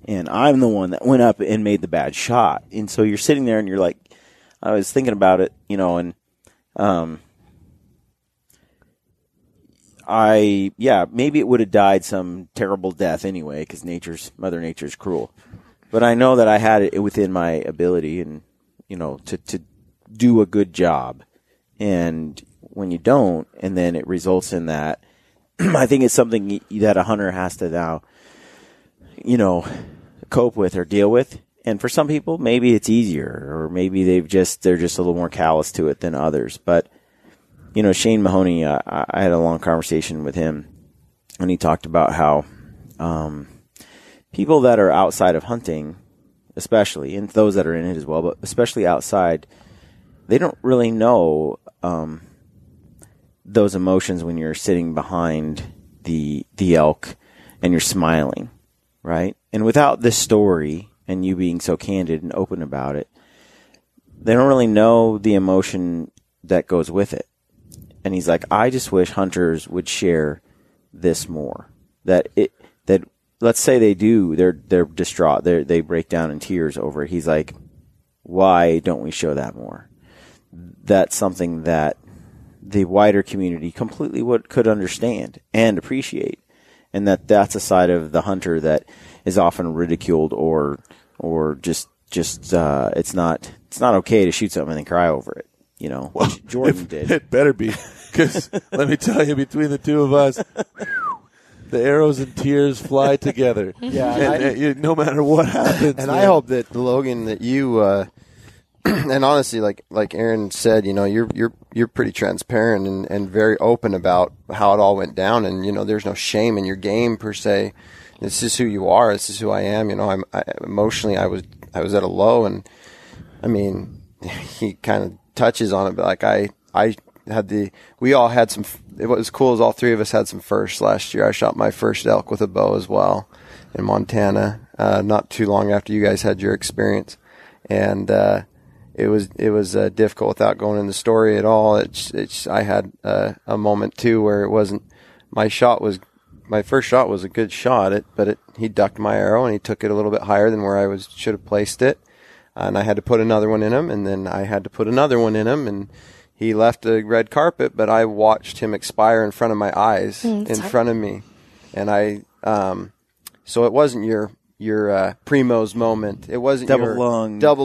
And I'm the one that went up and made the bad shot. And so you're sitting there and you're like, I was thinking about it, you know, and maybe it would have died some terrible death anyway, because Mother Nature's cruel. But I know that I had it within my ability, and you know, to do a good job. And when you don't, and then it results in that, I think it's something that a hunter has to now, you know, cope with or deal with. And for some people, maybe it's easier, or maybe they're just a little more callous to it than others. But you know, Shane Mahoney, I had a long conversation with him, and he talked about how people that are outside of hunting, especially, and those that are in it as well, but especially outside, they don't really know those emotions when you're sitting behind the elk and you're smiling, right? And without this story and you being so candid and open about it, they don't really know the emotion that goes with it. And he's like, I just wish hunters would share this more. That let's say they do, they're distraught, they break down in tears over it. He's like, why don't we show that more? That's something that the wider community completely could understand and appreciate, and that's a side of the hunter that is often ridiculed or just it's not okay to shoot something and then cry over it. You know, well, Jordan did. It better be, because let me tell you, between the two of us, the arrows and tears fly together. Yeah, and no matter what happens. And man. I hope that Logan, that you, and honestly, like Aaron said, you know, you're pretty transparent and very open about how it all went down, and you know, there's no shame in your game per se. This is who you are. This is who I am. You know, emotionally, I was at a low, and I mean, he kind of touches on it, but like we all had some, what was cool is all three of us had some firsts last year. I shot my first elk with a bow as well in Montana, not too long after you guys had your experience. And, it was difficult without going in the story at all. I had a moment too where it wasn't, my first shot was a good shot, but he ducked my arrow and he took it a little bit higher than where I should have placed it. And I had to put another one in him, and then I had to put another one in him, and he left a red carpet, but I watched him expire in front of my eyes, front of me. And so it wasn't your Primo's moment. It wasn't double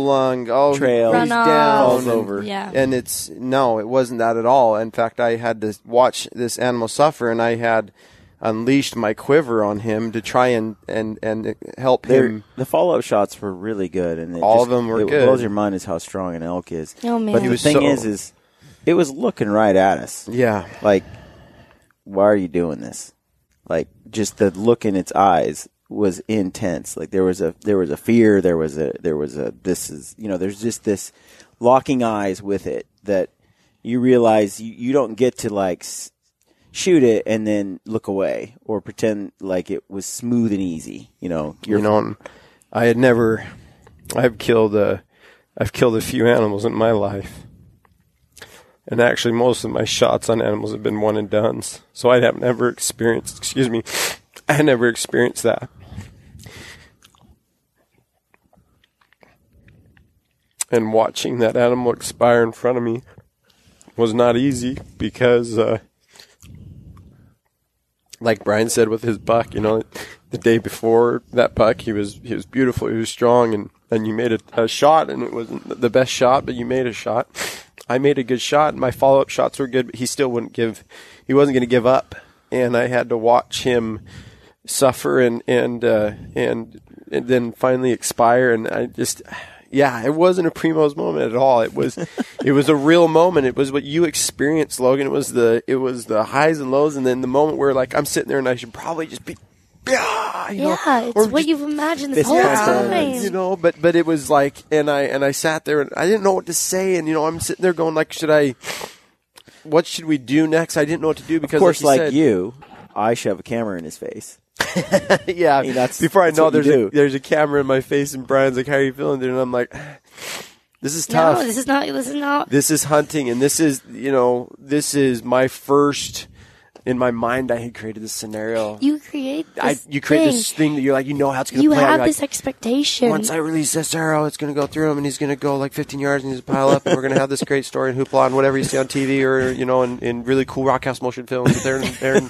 lung. Oh, trail. He's down. Falls over. Yeah. And it wasn't that at all. In fact, I had to watch this animal suffer, and I had unleashed my quiver on him to try and help him. The follow-up shots were really good, and all of them were good. What blows your mind is how strong an elk is. Oh man! But the thing is it was looking right at us. Yeah. Like, why are you doing this? Like, just the look in its eyes was intense. Like, there was a fear. There's just this locking eyes with it that you realize you don't get to like shoot it and then look away or pretend like it was smooth and easy. I've killed a few animals in my life. And actually, most of my shots on animals have been one and dones. So I have never experienced, that. And watching that animal expire in front of me was not easy because, like Brian said with his buck, the day before that buck, he was beautiful, he was strong, and you made a shot, and it wasn't the best shot, but you made a shot. I made a good shot, and my follow-up shots were good, but he still wasn't going to give up, and I had to watch him suffer and then finally expire, and I just, it wasn't a Primo's moment at all. It was a real moment. It was what you experienced, Logan. It was the highs and lows, and then the moment where like I'm sitting there and I should probably just be, it's what you've imagined this whole time. But it was like, and I sat there and I didn't know what to say, and I'm sitting there going like, what should we do next? I didn't know what to do because, of course, like I shove a camera in his face. Yeah. I mean, before I know there's a camera in my face, and Brian's like, "How are you feeling, dude?" And I'm like, "This is tough. No, this is not. This is hunting, and this is my first." In my mind, I had created this scenario. You create this this thing that you're like, how it's going to play. You have this expectation. Once I release this arrow, it's going to go through him, and he's going to go like 15 yards, and he's going to pile up, and we're going to have this great story and hoopla and whatever you see on TV or, in really cool Rockhouse Motion films with Aaron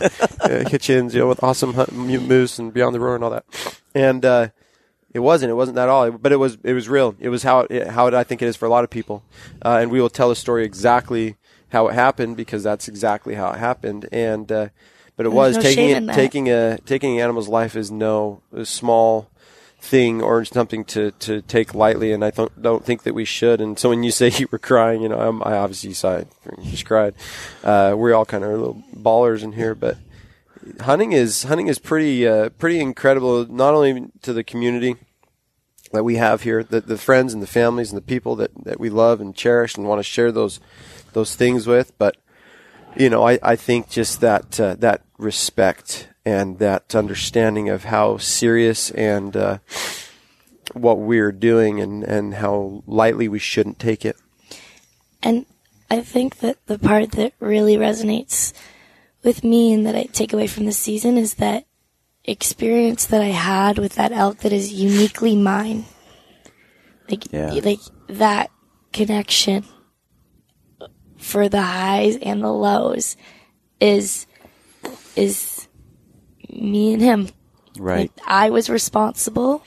Hitchins, with awesome moose and Beyond the Roar and all that. And it wasn't that at all, but it was real. It was how I think it is for a lot of people. And we will tell the story exactly how it happened, because that's exactly how it happened. And but it was taking an animal's life is no small thing or something to take lightly, and I don't think that we should. And so when you say you were crying, I obviously saw it, just cried. We're all kind of little ballers in here, but hunting is pretty incredible, not only to the community that we have here, the friends and the families and the people that we love and cherish and want to share those things with, but I think just that respect and that understanding of how serious and what we're doing and how lightly we shouldn't take it. And I think that the part that really resonates with me and that I take away from this season is that experience that I had with that elk that is uniquely mine. Like that connection for the highs and the lows is me and him. Right. Like, I was responsible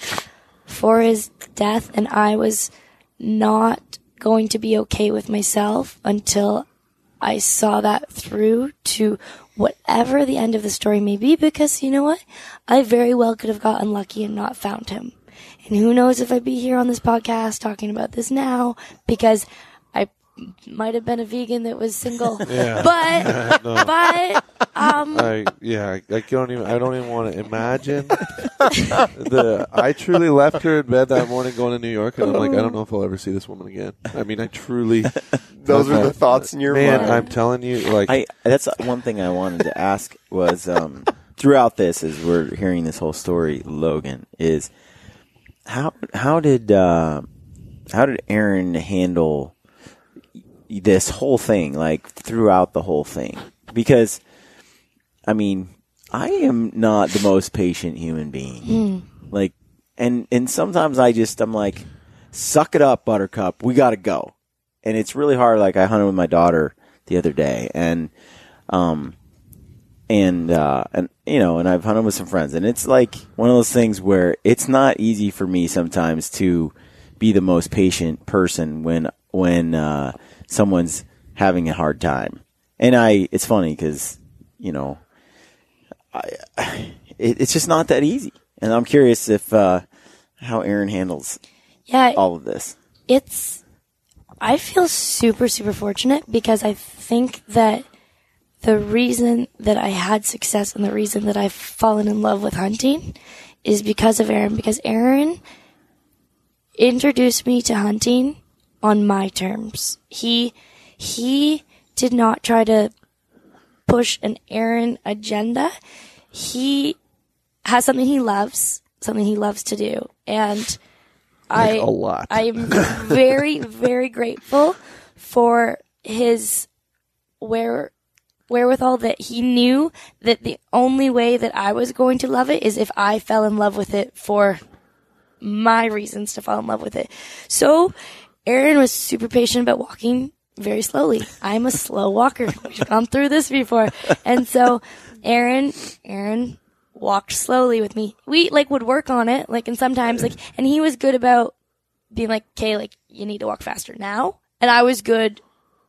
for his death, and I was not going to be okay with myself until I saw that through to whatever the end of the story may be, because you know what? I very well could have gotten lucky and not found him. And who knows if I'd be here on this podcast talking about this now, because I might have been a vegan that was single. Yeah. But, No. but, I don't even want to imagine. I truly left her in bed that morning going to New York, and I'm like, I don't know if I'll ever see this woman again. I mean, I truly. Those are the thoughts in your mind. I'm telling you, like, that's one thing I wanted to ask was throughout this, as we're hearing this whole story, Logan, is how did Aaron handle this whole thing, like throughout the whole thing? Because, I mean, I am not the most patient human being. Like, and sometimes I'm like, suck it up, Buttercup. We got to go. And it's really hard. Like, I hunted with my daughter the other day, and you know, and I've hunted with some friends, and it's like one of those things where it's not easy for me sometimes to be the most patient person when someone's having a hard time. And it's funny because, you know, it's just not that easy. And I'm curious if how Aaron handles all of this. I feel super, super fortunate because I think that the reason that I had success and the reason that I've fallen in love with hunting is because of Aaron. Because Aaron introduced me to hunting on my terms. He did not try to push an Aaron agenda. He has something he loves to do. And a lot. I am very, very grateful for his wherewithal that he knew that the only way that I was going to love it is if I fell in love with it for my reasons to fall in love with it. So Aaron was super patient about walking very slowly. I'm a slow walker. We've gone through this before. And so Aaron walked slowly with me. We would work on it, and sometimes and he was good about being like, okay, you need to walk faster now. And I was good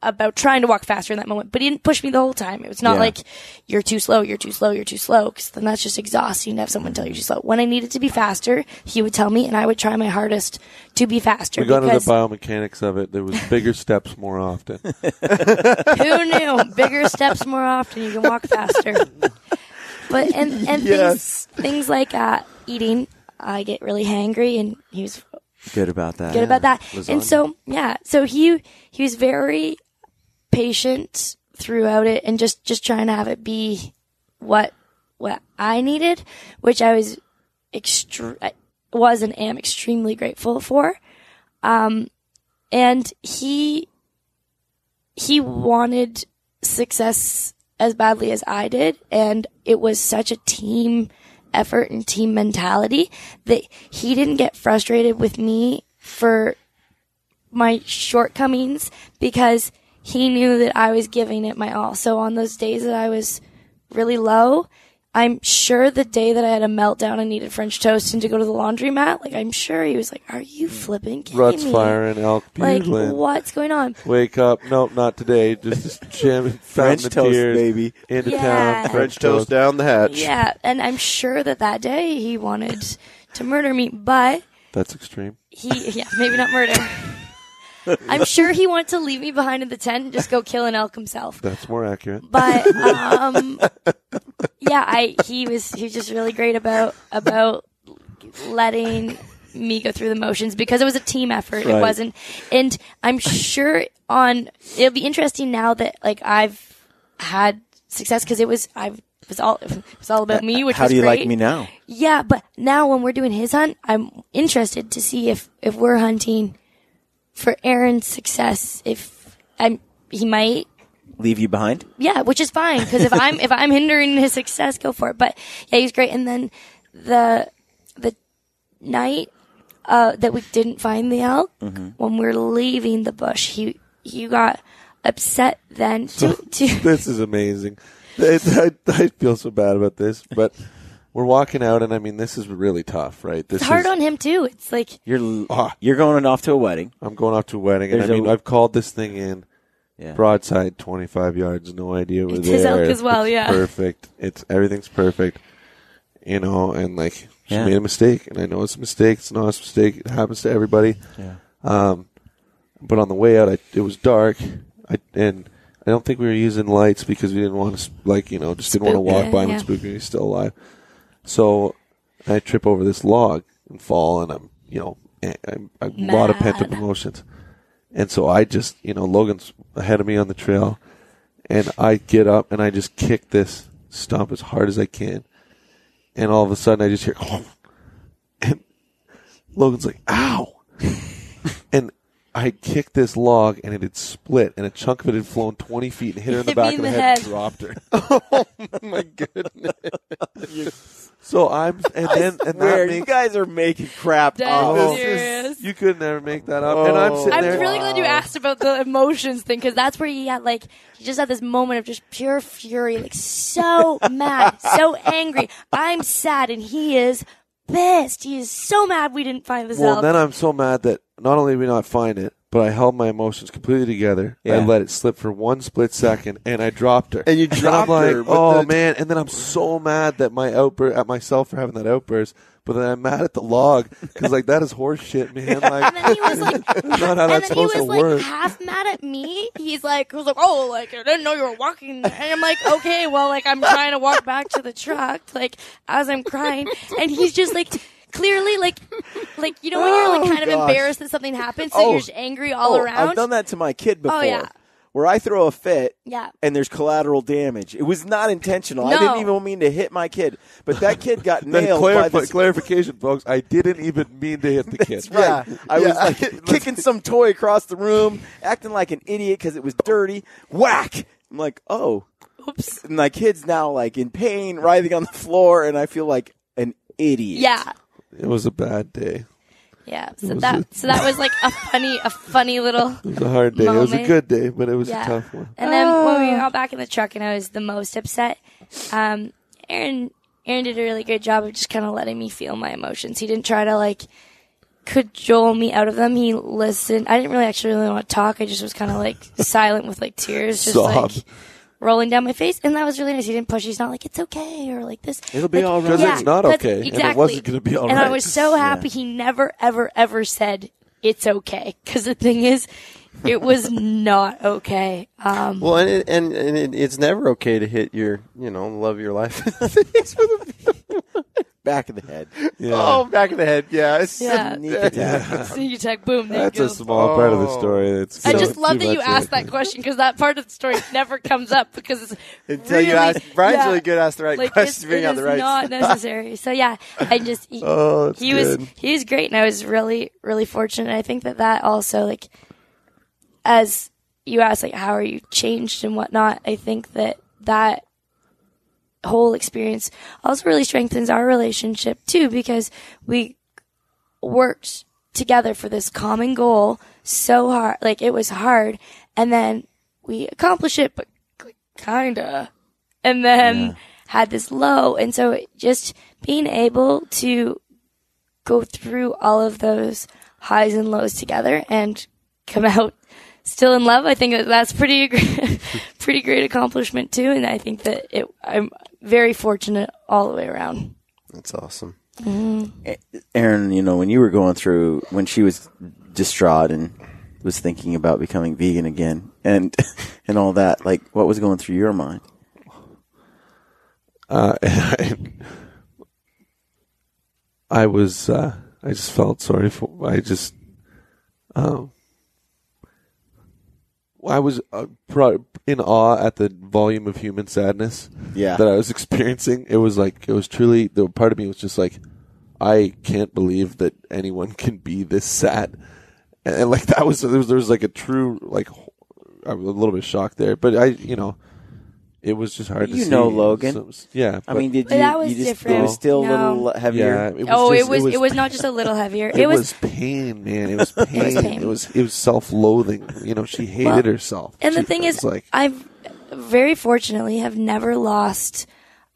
about trying to walk faster in that moment, but he didn't push me the whole time. It was not like, you're too slow, because then that's just exhausting to have someone tell you you're too slow. When I needed to be faster, he would tell me, and I would try my hardest to be faster. We got into the biomechanics of it. There was bigger steps more often. Who knew? Bigger steps more often, you can walk faster. But and Yes. things like eating, I get really hangry, and he was Good about that. Lasagna. And so he was very patient throughout it, and just trying to have it be what I needed, which I was and am extremely grateful for. And he wanted success as badly as I did, and it was such a team effort and team mentality that he didn't get frustrated with me for my shortcomings because he knew that I was giving it my all. So on those days that I was really low, I'm sure the day that I had a meltdown and needed French toast and to go to the laundromat, I'm sure he was like, "Are you flipping kidding Ruts me? firing, elk bugling. What's going on?" Wake up. Nope, not today. Just jamming French fountain of toast, tears baby. into Yeah. town. French toast down the hatch. Yeah, and I'm sure that day he wanted to murder me, but That's extreme. maybe not murder. I'm sure he wanted to leave me behind in the tent and just go kill an elk himself. That's more accurate. But he was just really great about letting me go through the motions because it was a team effort. Right. It wasn't, and I'm sure it'll be interesting now that I've had success because it was all about me, which How was do you great. like me now? Yeah, but now when we're doing his hunt, I'm interested to see if we're hunting for Aaron's success. He might Leave you behind? Yeah, which is fine because if I'm hindering his success, go for it. But yeah, he's great. And then the night that we didn't find the elk, when we're leaving the bush, he got upset then to This is amazing. I feel so bad about this, but we're walking out, and I mean, this is really tough, right? This it's hard on him too. It's like You're going off to a wedding. I'm going off to a wedding, and There's I mean, a- I've called this thing in. Yeah. Broadside 25 yards, no idea we're It's there. his elk as well, It's yeah. perfect. Everything's perfect, and she made a mistake, and I know it's a mistake. It's not a mistake. It happens to everybody. Yeah. but on the way out, it was dark. And I don't think we were using lights because we didn't want to, just didn't want to walk by him and spook him. He's still alive. So I trip over this log and fall, and I'm, a lot of pent-up emotions. And so I just, Logan's ahead of me on the trail, and I get up and I just kick this stump as hard as I can. And all of a sudden I just hear, and Logan's like, ow! And I kicked this log, and it had split, and a chunk of it had flown 20 feet and hit her in the back of the head and dropped her. Oh my goodness! So you guys are making crap up. You could never make that up. And I'm sitting there. I'm really glad you asked about the emotions thing, because that's where he just had this moment of just pure fury, so mad, so angry. I'm sad, and he is pissed. He is so mad we didn't find this out. Well, then I'm so mad that not only did we not find it, but I held my emotions completely together. Yeah. I let it slip for 1 split second, and I dropped her. And you dropped her. Oh, man. And then I'm so mad that at myself for having that outburst. But then I'm mad at the log because, that is horse shit, man. And then he was not how that's supposed to work. Half mad at me. He was like, I didn't know you were walking. And I'm like, okay, well, I'm trying to walk back to the truck, as I'm crying. And he's just clearly, when you're kind of embarrassed that something happened, so you're just angry all around. I've done that to my kid before. Oh, yeah. Where I throw a fit, yeah, and there's collateral damage. It was not intentional. No. I didn't even mean to hit my kid, but that kid got nailed by this. Clarification, folks. I didn't even mean to hit the kid. That's right. Yeah. I was kicking some toy across the room, acting like an idiot because it was dirty. Whack! I'm like, oh. Oops. And my kid's now in pain, writhing on the floor, and I feel like an idiot. Yeah. It was a bad day. Yeah, so that was a funny little. It was a hard day. Moment. It was a good day, but it was a tough one. And then when we got back in the truck and I was the most upset, Aaron did a really good job of just kind of letting me feel my emotions. He didn't try to cajole me out of them. He listened. I didn't really want to talk. I just was kind of silent with tears, just rolling down my face, and that was really nice. He didn't push. He's not it's okay or this. It'll be all right. Because it's not okay, exactly. and it wasn't going to be all right. And I was so happy he never, ever, ever said it's okay. Because the thing is, it was not okay. Well, and it's never okay to hit your, love of your life. Back of the head. Yeah. Oh, back of the head. Yeah. Sneak attack. Boom. There That's you go. a small part of the story. I just love that you asked that question, because that part of the story never comes up because it's until you ask. Brian's really good at asking the right question to bring out the right. It's not necessary. So yeah, I just he was great, and I was really, really fortunate. I think that also as you asked how are you changed and whatnot, I think that whole experience also really strengthens our relationship too, because we worked together for this common goal so hard. It was hard, and then we accomplished it, but kinda, and then had this low. And so just being able to go through all of those highs and lows together and come out still in love, I think that's pretty great accomplishment too. And I think that I'm very fortunate all the way around. That's awesome. Mm-hmm. Aaron, when she was distraught and was thinking about becoming vegan again and all that, what was going through your mind? I just felt sorry I was in awe at the volume of human sadness that I was experiencing. It was truly, the part of me was just I can't believe that anyone can be this sad. And there was a true, I'm a little bit shocked there, but it was just hard to see. Logan. Yeah. I mean, that was different. It was still a little heavier. Yeah, it was not just a little heavier. It was pain, man. It was pain. It was self-loathing. She hated herself. And the thing is, I've very fortunately have never lost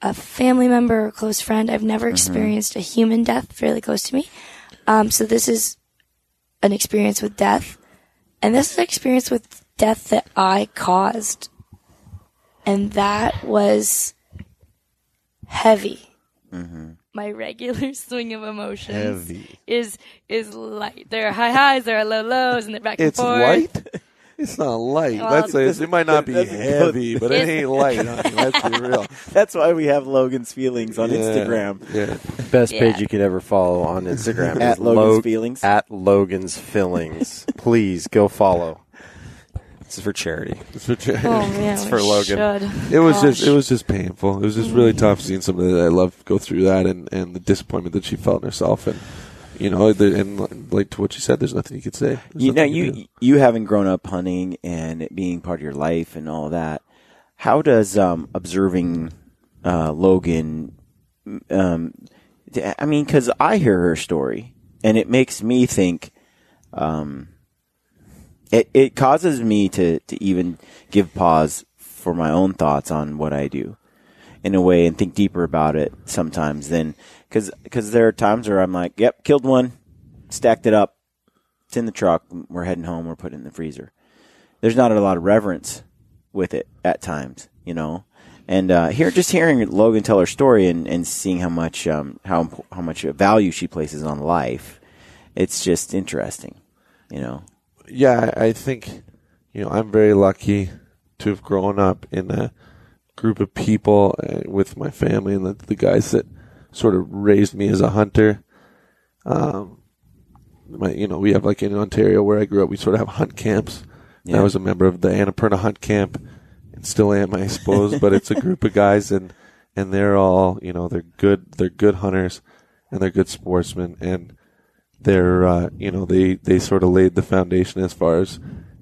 a family member or close friend. I've never experienced a human death fairly close to me. So this is an experience with death, and this is an experience with death that I caused. And that was heavy. Mm-hmm. my regular swing of emotions Heavy. is light. There are high highs, there are low lows, and they're back and It's forth. light? It's not light. Well, it might not be heavy, but it ain't light. Honey. Let's be real. That's why we have Logan's Feelings on Yeah, Instagram. Yeah. Best Yeah. page you could ever follow on Instagram At is Logan's Feelings. At Logan's Feelings. Please go follow. This is for charity. It's for charity. Oh man, It's we for Logan. should. It was Gosh. just painful. It was just really tough seeing somebody that I love go through that and the disappointment that she felt in herself and and like to what she said, there's nothing you could say. You having grown up hunting and it being part of your life and all that, how does observing Logan? I mean, because I hear her story and it makes me think. It causes me to even give pause for my own thoughts on what I do in a way and think deeper about it sometimes than because there are times where I'm like, yep, killed one, stacked it up, it's in the truck, we're heading home, we're putting it in the freezer. There's not a lot of reverence with it at times, And hearing Logan tell her story and seeing how much value she places on life, it's just interesting, Yeah, I think, I'm very lucky to have grown up in a group of people with my family and the guys that sort of raised me as a hunter. We have like in Ontario where I grew up, we sort of have hunt camps. Yeah. I was a member of the Annapurna Hunt Camp and still am, I suppose, but it's a group of guys and they're all, they're good hunters and they're good sportsmen and they're, they sort of laid the foundation as far as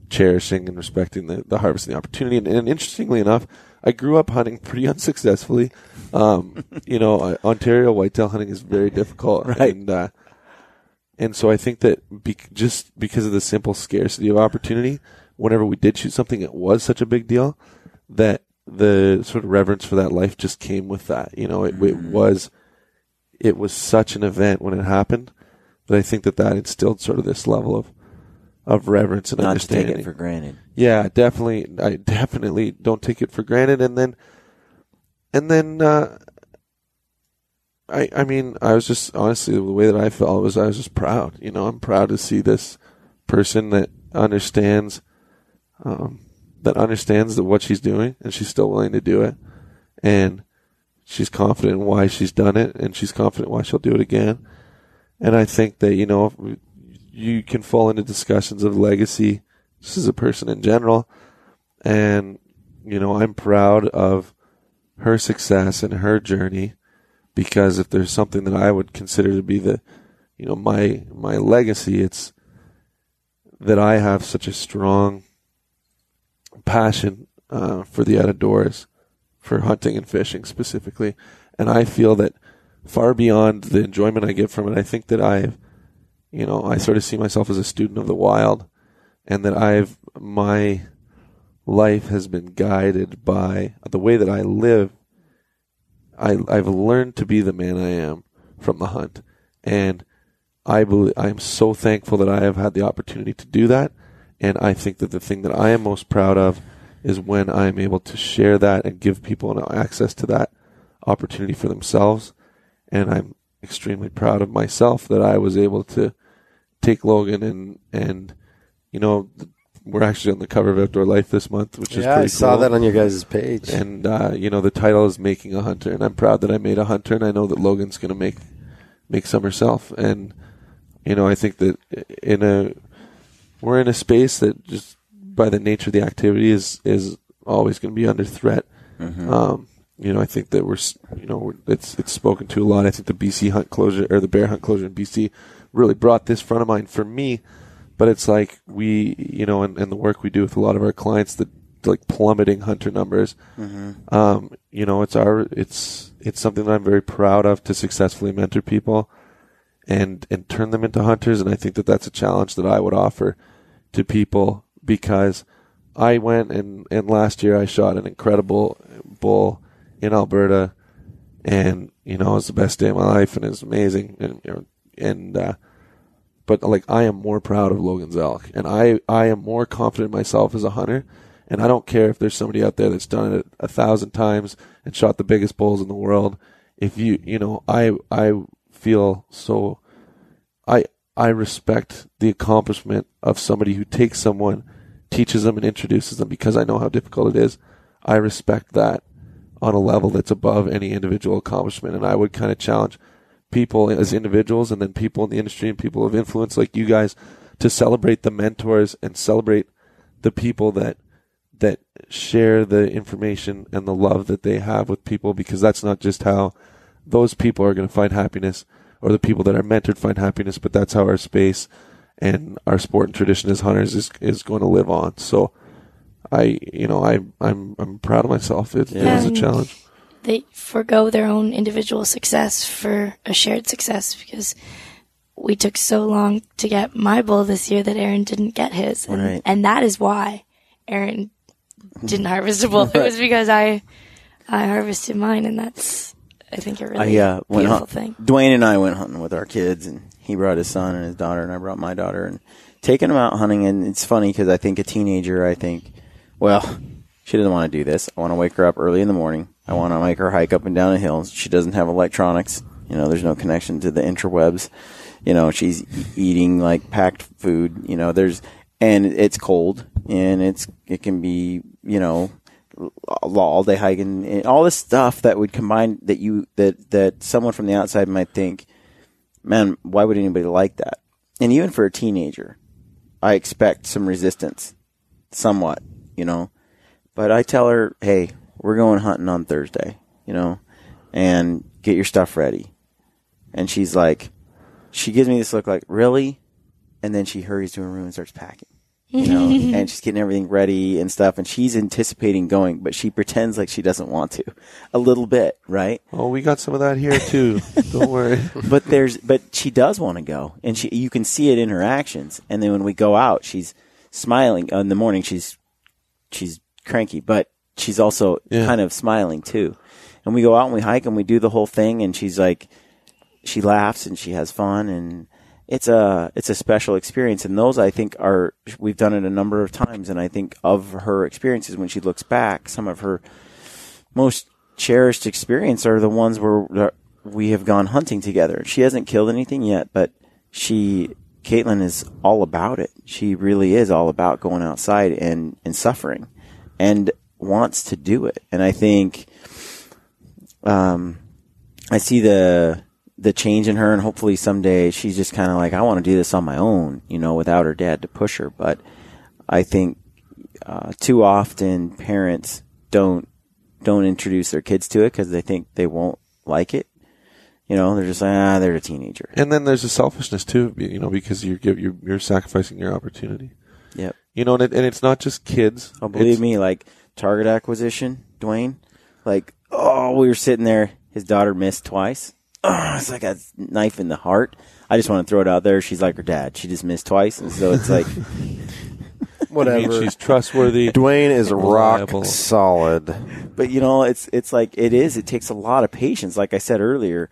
cherishing and respecting the harvest and the opportunity. And interestingly enough, I grew up hunting pretty unsuccessfully. Ontario whitetail hunting is very difficult. Right. And so I think that just because of the simple scarcity of opportunity, whenever we did shoot something, it was such a big deal that the sort of reverence for that life just came with that. It was such an event when it happened. But I think that instilled sort of this level of reverence and not understanding. Not to take it for granted. Yeah, definitely. I definitely don't take it for granted. And then, I was just, honestly, the way that I felt was I was just proud. I'm proud to see this person that understands what she's doing and she's still willing to do it. And she's confident in why she's done it and she's confident why she'll do it again. And I think that, you can fall into discussions of legacy just as a person in general. And, I'm proud of her success and her journey because if there's something that I would consider to be my legacy, it's that I have such a strong passion for the outdoors, for hunting and fishing specifically. And I feel that far beyond the enjoyment I get from it, I think that I sort of see myself as a student of the wild and that my life has been guided by the way that I live. I've learned to be the man I am from the hunt. And I'm so thankful that I have had the opportunity to do that. And I think that the thing that I am most proud of is when I'm able to share that and give people access to that opportunity for themselves. And I'm extremely proud of myself that I was able to take Logan and we're actually on the cover of Outdoor Life this month, which is pretty cool. I saw that on your guys' page. And, the title is Making a Hunter, and I'm proud that I made a hunter, and I know that Logan's going to make some herself. And, I think that we're in a space that just by the nature of the activity is always going to be under threat. Mm-hmm. I think that it's spoken to a lot. I think the BC hunt closure or the bear hunt closure in BC really brought this front of mind for me. But it's like we, and the work we do with a lot of our clients, that like plummeting hunter numbers. Mm-hmm. It's something that I'm very proud of to successfully mentor people and turn them into hunters. And I think that that's a challenge that I would offer to people because I went and last year I shot an incredible bull in Alberta, and it was the best day of my life, and it was amazing. But like I am more proud of Logan's elk, and I am more confident in myself as a hunter, and I don't care if there's somebody out there that's done it 1,000 times and shot the biggest bulls in the world, if I feel so, I respect the accomplishment of somebody who takes someone, teaches them, and introduces them, because I know how difficult it is. I respect that on a level that's above any individual accomplishment. And I would kind of challenge people as individuals, and then people in the industry and people of influence like you guys, to celebrate the mentors and celebrate the people that share the information and the love that they have with people, because that's not just how those people are going to find happiness, or the people that are mentored find happiness, but that's how our space and our sport and tradition as hunters is going to live on. So I'm proud of myself. It was a challenge. They forego their own individual success for a shared success, because we took so long to get my bull this year that Aaron didn't get his. And that is why Aaron didn't harvest a bull. It was because I harvested mine, and that's, I think, a really beautiful thing. Dwayne and I went hunting with our kids, and he brought his son and his daughter, and I brought my daughter, and taking them out hunting. And it's funny because I think a teenager, well, she doesn't want to do this. I want to wake her up early in the morning. I want to make her hike up and down a hill. She doesn't have electronics. There's no connection to the interwebs. She's eating like packed food. And it's cold, and it can be, all day hiking, and all this stuff that would combine that someone from the outside might think, man, why would anybody like that? And even for a teenager, I expect some resistance, somewhat, but I tell her, hey, we're going hunting on Thursday, and get your stuff ready. And she's like, she gives me this look like, really? And then she hurries to her room and starts packing, and she's getting everything ready and stuff. And she's anticipating going, but she pretends like she doesn't want to a little bit. Right. Oh, we got some of that here too. Don't worry. But she does want to go, and you can see it in her actions. And then when we go out, she's smiling. In the morning, she's cranky, but she's also kind of smiling too. And we go out and we hike and we do the whole thing, and she's like, she laughs and she has fun, and it's a special experience. And those, I think, we've done it a number of times, and I think of her experiences when she looks back, some of her most cherished experience are the ones where we have gone hunting together. She hasn't killed anything yet, but Caitlin is all about it. She really is all about going outside and suffering, and wants to do it. And I think I see the change in her, and hopefully someday she's just kind of like, I want to do this on my own, without her dad to push her. But I think too often parents don't introduce their kids to it because they think they won't like it. They're just like, they're a teenager. And then there's a selfishness too, because you're sacrificing your opportunity. Yep. And it's not just kids. Oh, believe me, like target acquisition, Dwayne, we were sitting there, his daughter missed twice. Oh, it's like a knife in the heart. I just want to throw it out there. She's like her dad. She just missed twice, and so it's like whatever. She's trustworthy. Dwayne is rock solid. But it's like it is. It takes a lot of patience. Like I said earlier,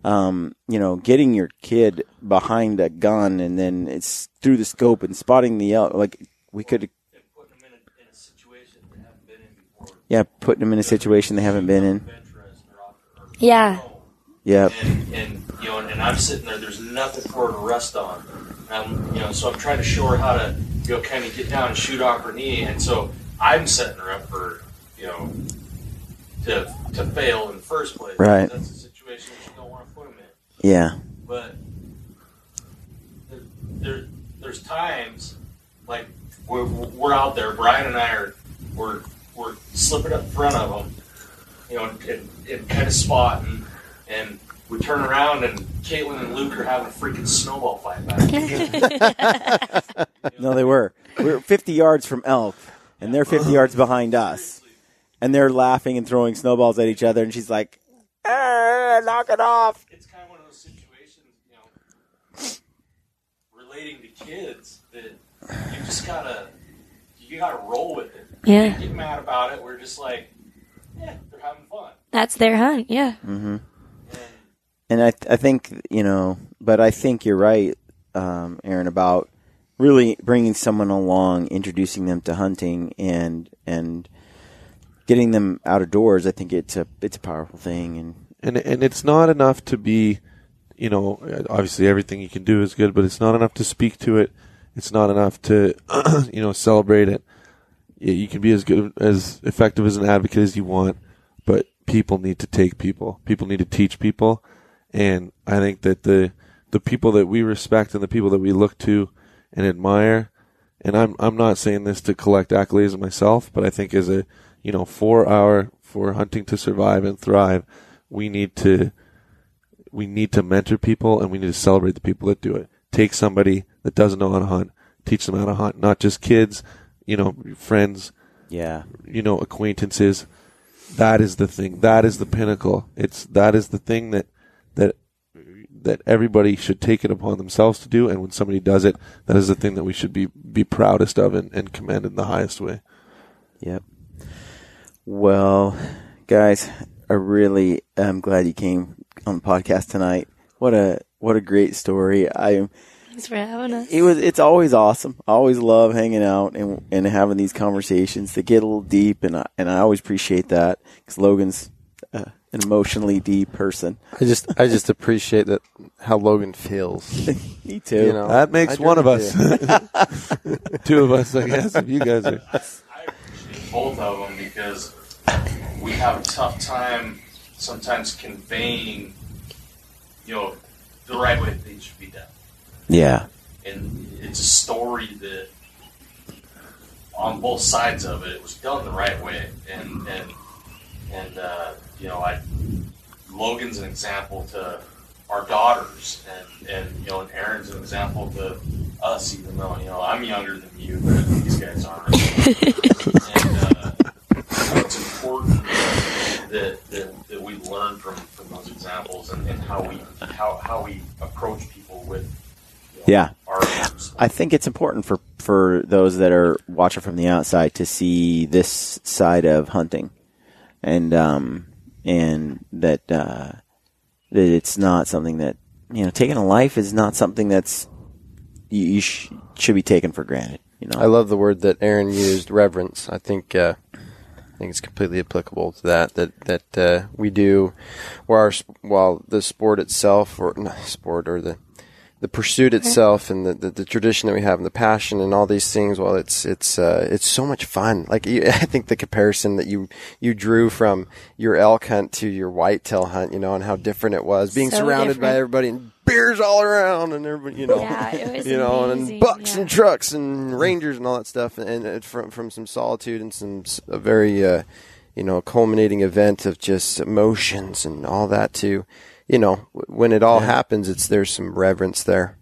getting your kid behind a gun and then it's through the scope and spotting the elk. Like we could. Putting them in a situation they haven't been in before. Yeah, putting them in a situation they haven't been in. Yeah. Yeah. And I'm sitting there. There's nothing for her to rest on. So I'm trying to show her how to, kind of get down and shoot off her knee. And so I'm setting her up for, to fail in the first place. Right. That's a situation that you don't want to put them in. Yeah. But there's times like we're out there. Brian and I we're slipping up in front of them, and kind of spotting. And we turn around, and Caitlin and Luke are having a freaking snowball fight back. No, they were. We were 50 yards from elk, and they're 50 yards behind us. And they're laughing and throwing snowballs at each other, and she's like, knock it off. It's kind of one of those situations, relating to kids that you just gotta roll with it. Yeah. You get mad about it. We're just like, they're having fun. That's their hunt, yeah. Mm-hmm. And I think, but I think you're right, Aaron, about really bringing someone along, introducing them to hunting and getting them out of doors. I think it's a powerful thing. And it's not enough to be, obviously everything you can do is good, but it's not enough to speak to it. It's not enough to, celebrate it. You can be as good, as effective as an advocate as you want, but people need to take people. People need to teach people. And I think that the people that we respect and the people that we look to and admire, and I'm not saying this to collect accolades of myself, but I think as a, for hunting to survive and thrive, we need to mentor people, and we need to celebrate the people that do it. Take somebody that doesn't know how to hunt, teach them how to hunt, not just kids, friends, acquaintances. That is the thing. That is the pinnacle. That is the thing that everybody should take it upon themselves to do. And when somebody does it, that is the thing that we should be proudest of and commend in the highest way. Yep. Well, guys, I really am glad you came on the podcast tonight. What a great story. Thanks for having us. It's always awesome. I always love hanging out and having these conversations that get a little deep, and I always appreciate that because Logan's an emotionally deep person. I just appreciate that how Logan feels. Me too. That makes one of us. Two of us, I guess, if you guys are. I appreciate both of them because we have a tough time sometimes conveying, the right way things should be done. Yeah. And it's a story that on both sides of it was done the right way. And Logan's an example to our daughters, and Aaron's an example to us, even though, I'm younger than you, but these guys aren't. It's important that we learn from those examples and how we approach people with our I think it's important for those that are watching from the outside to see this side of hunting, and that it's not something that taking a life is not something that's you should be taken for granted. I love the word that Aaron used, reverence. I think it's completely applicable to that we do, while the sport itself, or not sport, or the pursuit itself, and the tradition that we have, and the passion, and all these things. Well, it's so much fun. Like I think the comparison that you drew from your elk hunt to your whitetail hunt, and how different it was, being So surrounded different. by everybody and beers all around, and everybody, Yeah, it was amazing, and bucks yeah. and trucks and rangers and all that stuff, and from some solitude and a very culminating event of just emotions and all that to. When it all happens, there's some reverence there.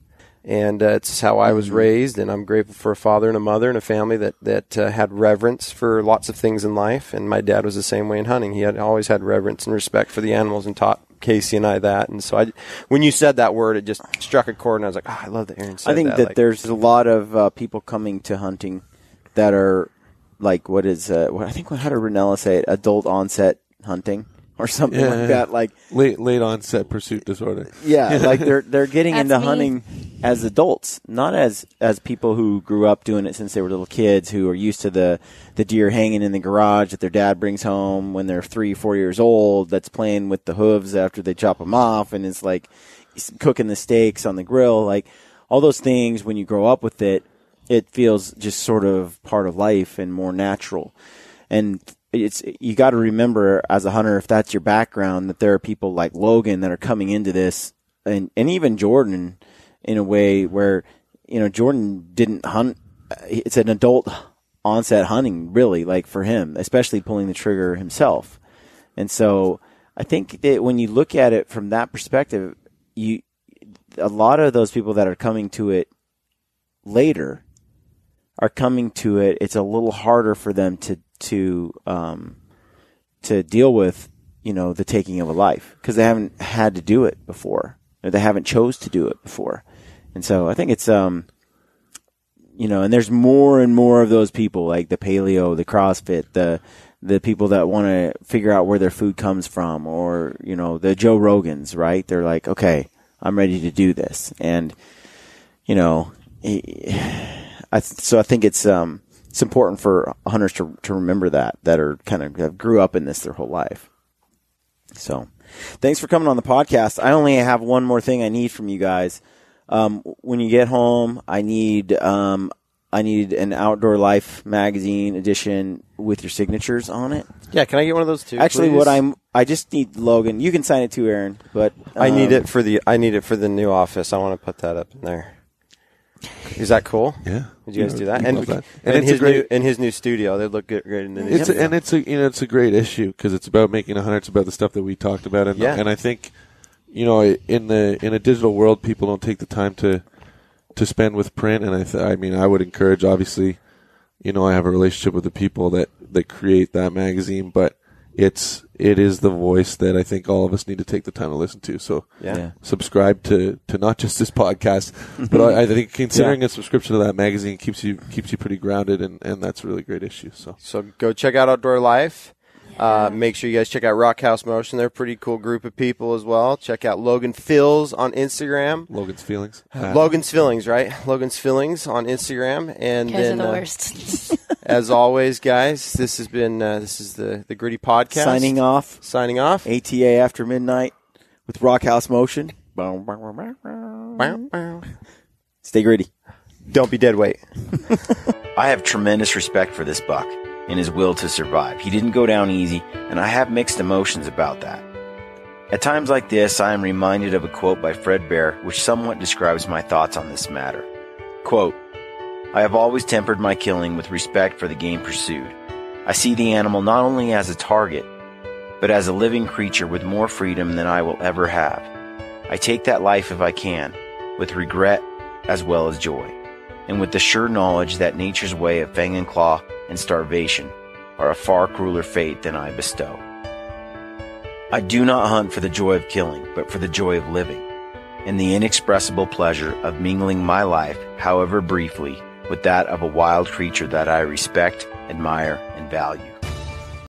And it's how I was raised, and I'm grateful for a father and a mother and a family that had reverence for lots of things in life. And my dad was the same way in hunting. He had always had reverence and respect for the animals and taught Casey and I that. And so when you said that word, it just struck a chord, and I was like, I love that Aaron said that. I think that there's a lot of people coming to hunting that are like, how did Ranella say it? Adult onset hunting. Or something like that, like late onset pursuit disorder. Yeah, like they're getting That's into me. hunting as adults, not as people who grew up doing it since they were little kids, who are used to the deer hanging in the garage that their dad brings home when they're 3-4 years old. That's playing with the hooves after they chop them off, and it's like cooking the steaks on the grill. Like all those things, when you grow up with it, it feels just sort of part of life and more natural. And you got to remember as a hunter, if that's your background, that there are people like Logan that are coming into this, and even Jordan, in a way where Jordan didn't hunt. It's an adult onset hunting, really, like for him, especially pulling the trigger himself. And so I think that when you look at it from that perspective, a lot of those people that are coming to it later are coming to it. It's a little harder for them to deal with, the taking of a life, because they haven't had to do it before, or they haven't chose to do it before. And so I think it's, and there's more and more of those people, like the paleo, the CrossFit, the people that want to figure out where their food comes from, or, the Joe Rogans, right? They're like, okay, I'm ready to do this. And, so I think it's important for hunters to remember that are kind of grew up in this their whole life. So Thanks for coming on the podcast. I only have one more thing I need from you guys. When you get home, I need an Outdoor Life magazine edition with your signatures on it. Yeah, can I get one of those too? Actually, please? I just need Logan. You can sign it too, Aaron. But I need it for the new office. I want to put that up in there. Is that cool? Yeah. Did you guys do that? And In his new studio, they look great in the new studio. It's a great issue because it's about making a hunter. It's about the stuff that we talked about, and I think, in a digital world, people don't take the time to spend with print, and I would encourage. Obviously, I have a relationship with the people that create that magazine, but it is the voice that I think all of us need to take the time to listen to. So subscribe to not just this podcast, but I think considering a subscription to that magazine keeps you pretty grounded, and that's a really great issue. So go check out Outdoor Life. Make sure you guys check out Rockhouse Motion. They're a pretty cool group of people as well. Check out Logan Phils on Instagram. Logan's Feelings. Logan's Feelings, right? Logan's Feelings on Instagram. And You guys then, are the worst. as always, guys, this has been this is the Gritty Podcast. Signing off. ATA After Midnight with Rockhouse Motion. Stay gritty. Don't be dead weight. I have tremendous respect for this buck and his will to survive. He didn't go down easy, and I have mixed emotions about that. At times like this, I am reminded of a quote by Fred Bear, which somewhat describes my thoughts on this matter. Quote, I have always tempered my killing with respect for the game pursued. I see the animal not only as a target, but as a living creature with more freedom than I will ever have. I take that life if I can, with regret as well as joy, and with the sure knowledge that nature's way of fang and claw and starvation are a far crueler fate than I bestow. I do not hunt for the joy of killing, but for the joy of living, and the inexpressible pleasure of mingling my life, however briefly, with that of a wild creature that I respect, admire, and value.